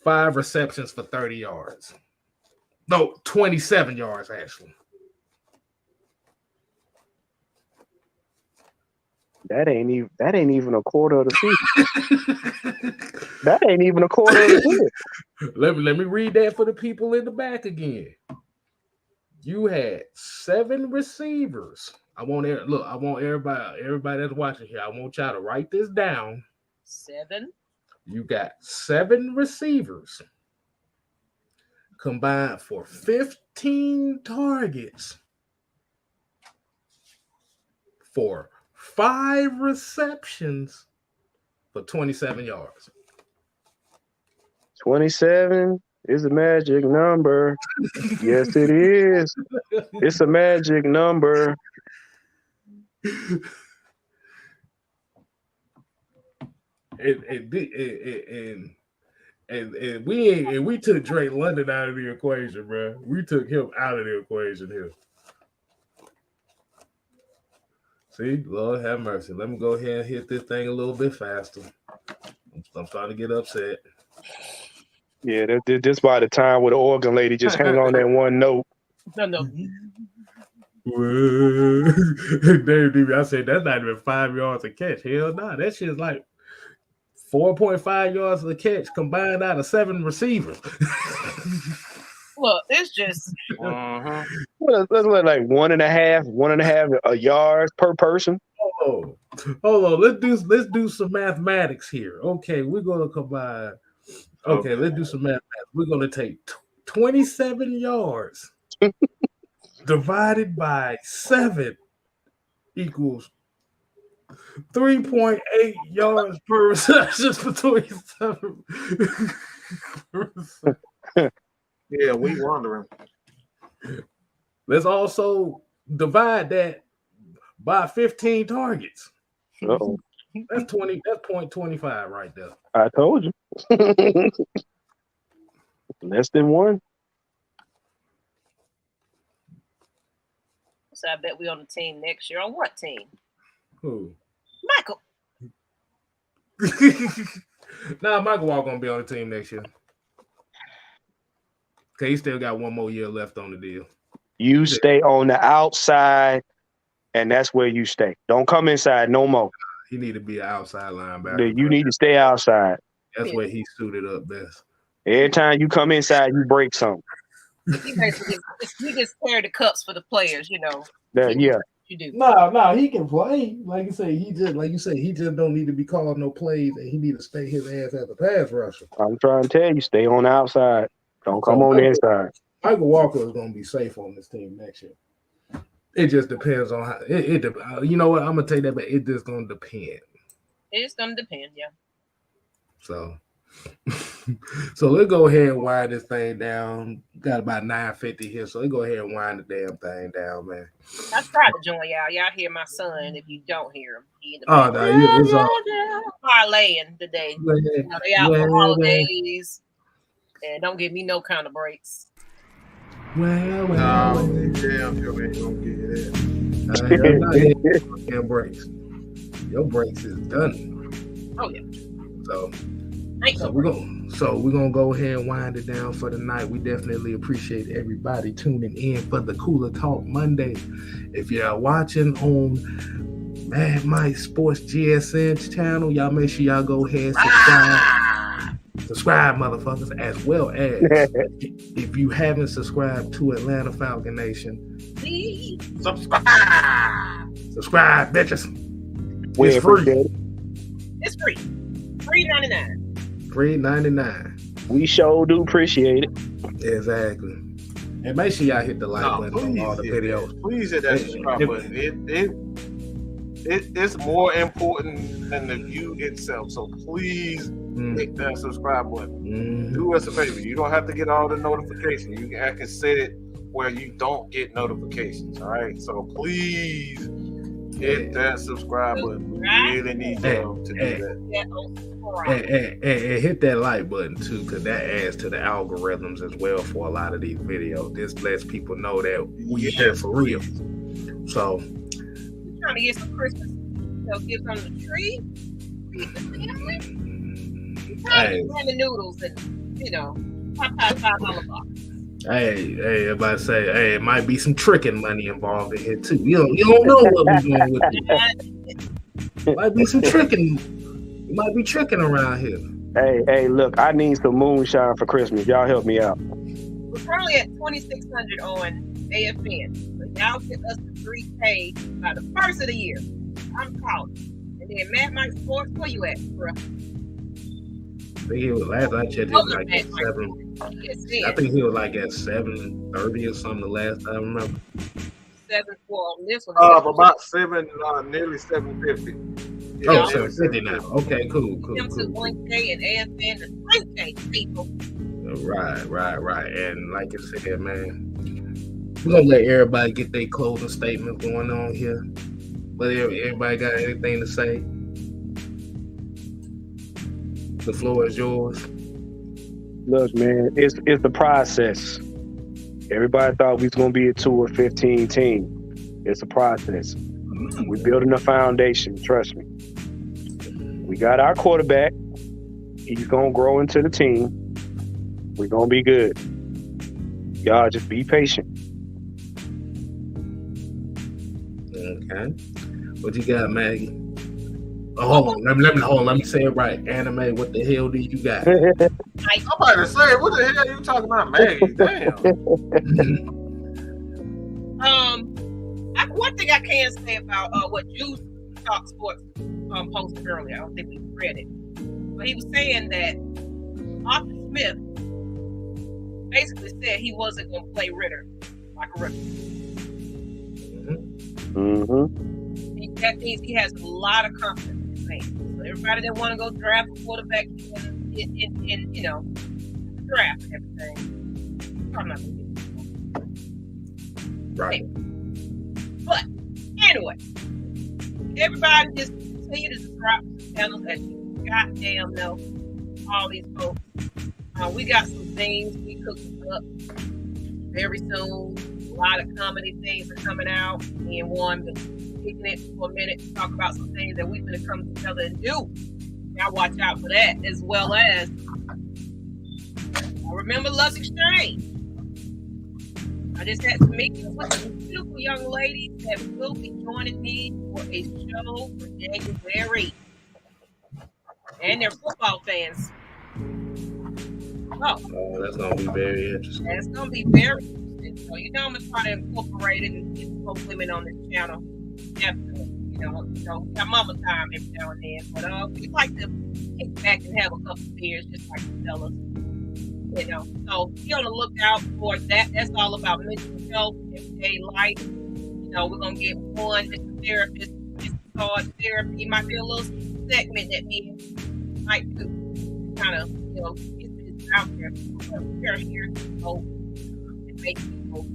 Speaker 1: 5 receptions for 30 yards. No, 27 yards, actually.
Speaker 5: That ain't even a quarter of the season. That ain't even a quarter of the season.
Speaker 1: Let me read that for the people in the back again. You had 7 receivers. I want everybody that's watching here. I want y'all to write this down.
Speaker 4: 7.
Speaker 1: You got 7 receivers combined for 15 targets for 5 receptions for 27 yards.
Speaker 5: 27 is a magic number. Yes, it is. It's a magic number.
Speaker 1: And we took Drake London out of the equation, bro. We took him out of the equation here. See, Lord have mercy. Let me go ahead and hit this thing a little bit faster. I'm starting to get upset.
Speaker 5: Yeah, this by the time where the organ lady just hang on that one note.
Speaker 4: No.
Speaker 1: Dave, I said that's not even 5 yards a catch. Hell no, that shit's like 4.5 yards a catch combined out of 7 receivers.
Speaker 4: Look, it's just
Speaker 5: that's like 1.5 yards per person.
Speaker 1: Hold on. Let's do some mathematics here. Okay, we're gonna combine. Okay, let's do some mathematics. We're gonna take 27 yards divided by 7 equals 3.8 yards per reception for 27.
Speaker 2: Yeah, we wondering.
Speaker 1: Let's also divide that by 15 targets.
Speaker 5: Uh-oh.
Speaker 1: That's 0.25 right there.
Speaker 5: I told you. Less than 1.
Speaker 4: So I bet we on the team next year. On what team?
Speaker 1: Who?
Speaker 4: Michael.
Speaker 1: Nah, Michael Walker gonna be on the team next year. Okay, he still got one more year left on the deal.
Speaker 5: You stay on the outside, and that's where you stay. Don't come inside no more.
Speaker 1: He need to be an outside linebacker.
Speaker 5: You need to stay outside.
Speaker 1: That's where he suited up best.
Speaker 5: Every time you come inside, you break something.
Speaker 4: You just tear the cups for the players, you know.
Speaker 5: Yeah.
Speaker 4: You do.
Speaker 1: No, he can play. Like you say, he just don't need to be calling no plays, and he need to stay his ass as a pass rusher.
Speaker 5: I'm trying to tell you, stay on the outside. Don't come on the inside.
Speaker 1: Michael Walker is going to be safe on this team next year. It just depends on how. You know what? I'm gonna take that, but it just going to depend.
Speaker 4: It's going to depend, yeah.
Speaker 1: So let's go ahead and wind this thing down. Got about 9:50 here, so let's go ahead and wind the damn thing down, man.
Speaker 4: I tried to join y'all. Y'all hear my son. If you don't hear him, he in the
Speaker 1: It's all
Speaker 4: parlaying today. You know, they out for holidays, and don't give me no kind of breaks.
Speaker 1: Well.
Speaker 2: Damn, you ain't gonna get it.
Speaker 1: Damn breaks. Your breaks is done.
Speaker 4: Oh yeah.
Speaker 1: So we're gonna go ahead and wind it down for the night. We definitely appreciate everybody tuning in for the Cooler Talk Monday. If you're watching on Mad Mike Sports GSN channel, y'all make sure y'all go ahead and subscribe, motherfuckers, as well as if you haven't subscribed to Atlanta Falcon Nation,
Speaker 4: Please
Speaker 2: Subscribe,
Speaker 1: bitches.
Speaker 5: It's free.
Speaker 4: It's free. $3.99.
Speaker 1: $3.99.
Speaker 5: We sure do appreciate it.
Speaker 1: Exactly. And make sure y'all hit the like button on all the videos.
Speaker 2: Please hit that subscribe button. It's more important than the view itself. So please hit that subscribe button. Do us a favor. You don't have to get all the notifications. I can set it where you don't get notifications. All right. So please hit that subscribe button. We really need you to do that.
Speaker 1: And hit that like button too, because that adds to the algorithms as well for a lot of these videos. This lets people know that we're here for real. So
Speaker 4: we're trying to get some Christmas gifts on the tree. Feed the family. We're trying to the noodles and $5 box.
Speaker 1: Hey, everybody say, it might be some tricking money involved in here too. You don't know what we're doing with it. Might be some tricking. You might be tricking around here.
Speaker 5: Hey, look, I need some moonshine for Christmas. Y'all help me out.
Speaker 4: We're currently at 2,600 on AFN. So y'all get us to 3K by the first of the year. I'm calling. And then Mad Mike Sports, where you at, bro?
Speaker 1: I think he was last I checked. He was like at 7. I think he was like at 7:30 or something. The last I remember.
Speaker 4: 7 for on this one.
Speaker 2: About 7, nearly 750.
Speaker 1: Yeah, 750 now. Okay, cool.
Speaker 4: Them to 1K and AFN to 3K people.
Speaker 1: Right. And like I said, man, we're gonna let everybody get their closing statement going on here. But everybody got anything to say? The floor is yours.
Speaker 5: Look, man, it's the process. Everybody thought we was gonna be a 2 or 15 team. It's a process. We're building a foundation. Trust me. We got our quarterback. He's gonna grow into the team. We're gonna be good. Y'all just be patient.
Speaker 1: Okay. What you got, Maggie? Oh, hold on. Let me say it right. Anime, what the hell do you got?
Speaker 2: I'm about to say, what the hell are you talking about, Maggie? Damn.
Speaker 4: One thing I can say about what Juice Talk Sports posted earlier, I don't think we read it, but he was saying that Arthur Smith basically said he wasn't going to play Ridder like a rookie. That means he has a lot of confidence in his name. So everybody that want to go draft a quarterback in draft and everything, I'm not going to get it.
Speaker 1: Right.
Speaker 4: But anyway, everybody just continue to subscribe to the channels as you goddamn know. All these folks. We got some things we cooking up very soon. A lot of comedy things are coming out. Me and Juan been kicking it for a minute to talk about some things that we're going to come together and do. I watch out for that, as well as I remember Love's Exchange. I just had some meetings with some beautiful young ladies that will be joining me for a show for January. And they're football fans.
Speaker 1: Oh, that's gonna be very interesting.
Speaker 4: That's gonna be very interesting. So I'm gonna try to incorporate it and get some women on this channel. Definitely. Got mama time every now and then. But we like to kick back and have a couple of beers just like the fellas. So be on the lookout for that. That's all about mental health, everyday life. We're gonna get one Mr. Therapist, Mr. Todd Therapy. Might be a little segment that me might do, kind of, get this out there. We're here to hope and make people.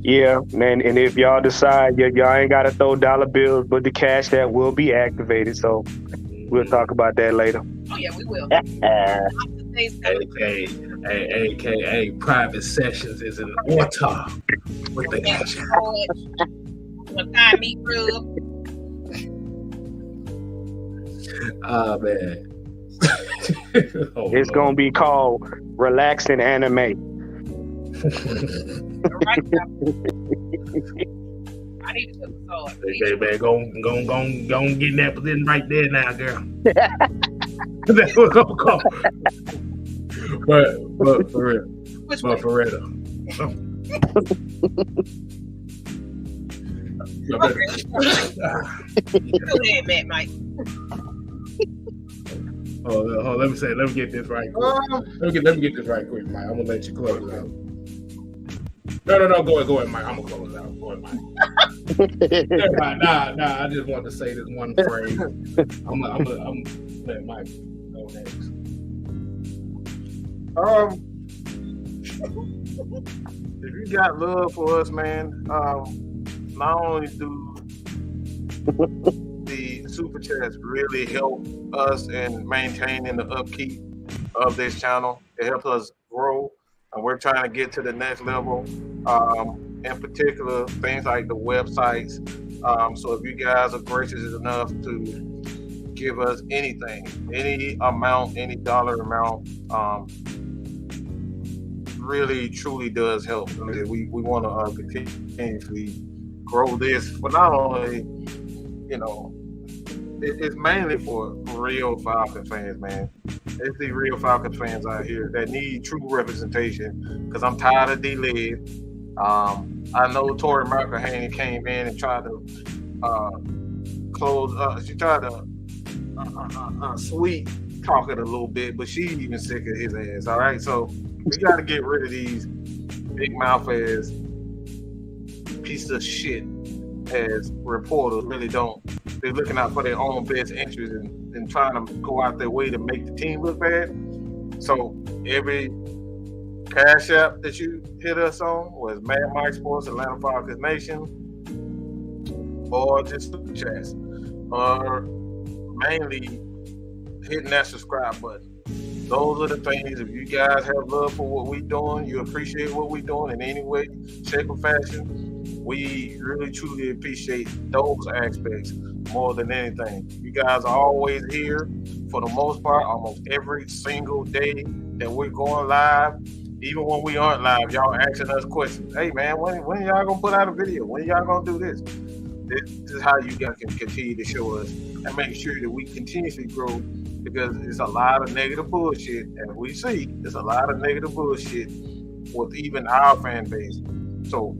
Speaker 5: Yeah, man. And if y'all decide y'all ain't gotta throw dollar bills, but the cash that will be activated. So we'll talk about that later.
Speaker 4: Oh yeah, we will.
Speaker 1: AKA private sessions is an auto with the cash.
Speaker 4: Meat rub.
Speaker 1: Oh man.
Speaker 5: It's gonna be called relaxing anime.
Speaker 4: Right. I need to put the sword.
Speaker 1: Hey man, go get that position right there now, girl. That's what I'm calling. But for real. But for real.
Speaker 4: Go ahead, Matt, Mike.
Speaker 1: Let me get this right quick. Let me get this right quick, Mike. I'm gonna let you close it out. No, go ahead, Mike. I'm gonna close it out. Go ahead, Mike. Nah. I just wanted to say this one phrase. I'm let Mike go next.
Speaker 2: If you got love for us, man, not only do the super chats really help us in maintaining the upkeep of this channel, it helps us grow, and we're trying to get to the next level. In particular, things like the websites. So if you guys are gracious enough to give us anything, any amount, any dollar amount, really truly does help. We want to continuously grow this for not only, it's mainly for real Falcons fans, man. It's the real Falcons fans out here that need true representation, because I'm tired of D-Led. I know Tori McElhaney came in and tried to she tried to sweet talk it a little bit, but she's even sick of his ass, all right? So we got to get rid of these big mouth ass pieces of shit as reporters really don't. They're looking out for their own best interest and trying to go out their way to make the team look bad. So every Cash App that you hit us on was Mad Mike Sports, Atlanta Falcons Nation, or just Super Chats, or mainly hitting that subscribe button. Those are the things. If you guys have love for what we're doing, you appreciate what we're doing in any way, shape, or fashion, we really truly appreciate those aspects more than anything. You guys are always here for the most part, almost every single day that we're going live. Even when we aren't live, y'all asking us questions. Hey man, when y'all gonna put out a video? When y'all gonna do this? This is how you guys can continue to show us and make sure that we continuously grow, because it's a lot of negative bullshit, and we see there's a lot of negative bullshit with even our fan base. So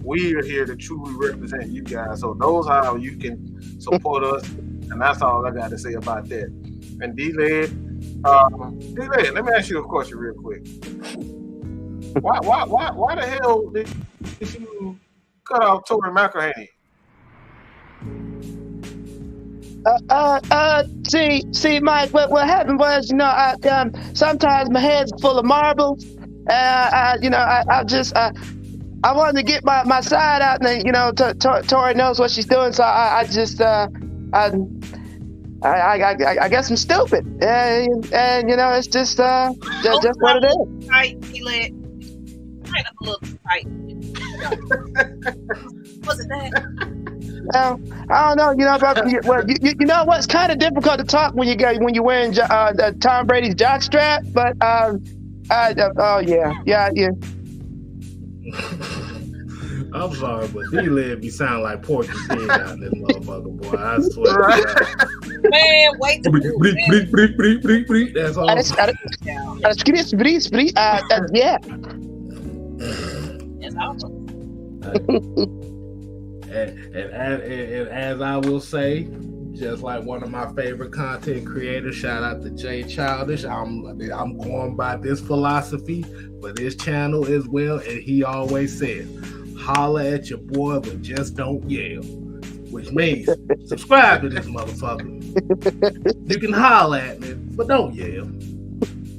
Speaker 2: we are here to truly represent you guys. So those are how you can support us, and that's all I got to say about that. And D-Led, let me ask you a question real quick. Why the hell did you cut off Tori McElhaney?
Speaker 5: See, Mike. What happened was, sometimes my head's full of marbles. I wanted to get my side out, and Tori knows what she's doing, so I guess I'm stupid, and it's just what it is.
Speaker 4: Tight, a little tight. Wasn't that?
Speaker 5: I don't know. You know, you know what's kind of difficult to talk when you're wearing Tom Brady's jockstrap, but oh yeah.
Speaker 1: I'm sorry, but D-Lib be sound like Porky's head out in this motherfucker, boy. I swear.
Speaker 4: Man, wait.
Speaker 1: That's all.
Speaker 5: Yeah.
Speaker 4: That's awesome.
Speaker 1: And as I will say, just like one of my favorite content creators, shout out to Jay Childish. I'm going by this philosophy for this channel as well, and he always says, holler at your boy, but just don't yell. Which means subscribe to this motherfucker. You can holler at me, but don't yell.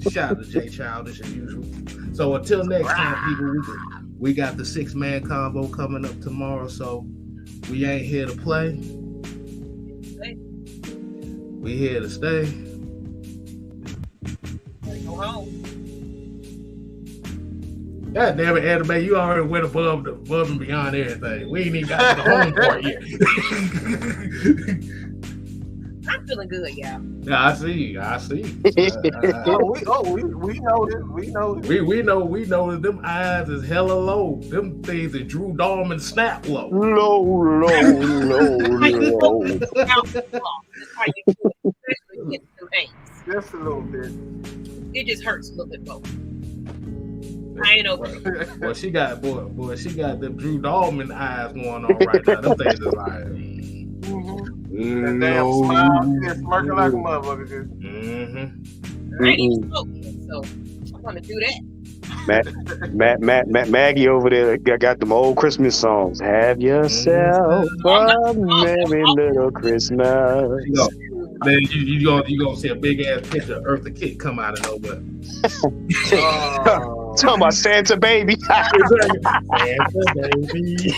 Speaker 1: Shout out to Jay Childish as usual. So until next time, people, we got the 6-man convo coming up tomorrow, so we ain't here to play. We here to stay.
Speaker 4: Go home.
Speaker 1: God damn it, Anime, you already went above and beyond everything. We ain't even got to the home part yet.
Speaker 4: I'm feeling good, y'all.
Speaker 1: Yeah, I see.
Speaker 2: We know this. We know this.
Speaker 1: We know that them eyes is hella low. Them things that Drew Dahlman snap low.
Speaker 5: Low.
Speaker 2: Just a little bit.
Speaker 4: It just hurts a little bit more. I ain't okay.
Speaker 1: Boy, she got them Drew Dahlman eyes going on right now. Them things is like.
Speaker 2: That damn smile, just smirking like a motherfucker.
Speaker 4: I ain't smoking, so I'm gonna do that.
Speaker 5: Maggie over there got them old Christmas songs. Have yourself a merry little Christmas.
Speaker 1: Then you gonna see a big ass picture of Eartha Kitt come out of nowhere.
Speaker 5: Talking about Santa baby.
Speaker 1: Santa baby.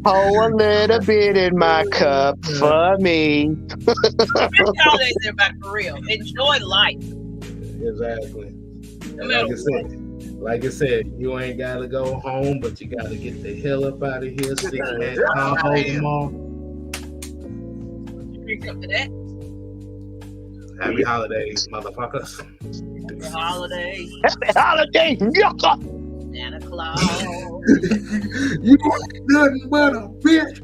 Speaker 5: Oh, a little bit in my cup for me.
Speaker 4: Holidays are back for real. Enjoy life.
Speaker 1: Exactly.
Speaker 4: No
Speaker 1: Like I said, you ain't gotta go home, but you gotta get the hell up out of here. 6-man combo tomorrow.
Speaker 4: Drink up to that.
Speaker 1: Happy holidays, motherfuckers.
Speaker 4: Happy holidays.
Speaker 5: Happy holidays, yucca.
Speaker 4: Santa Claus.
Speaker 1: You ain't nothing but a bitch.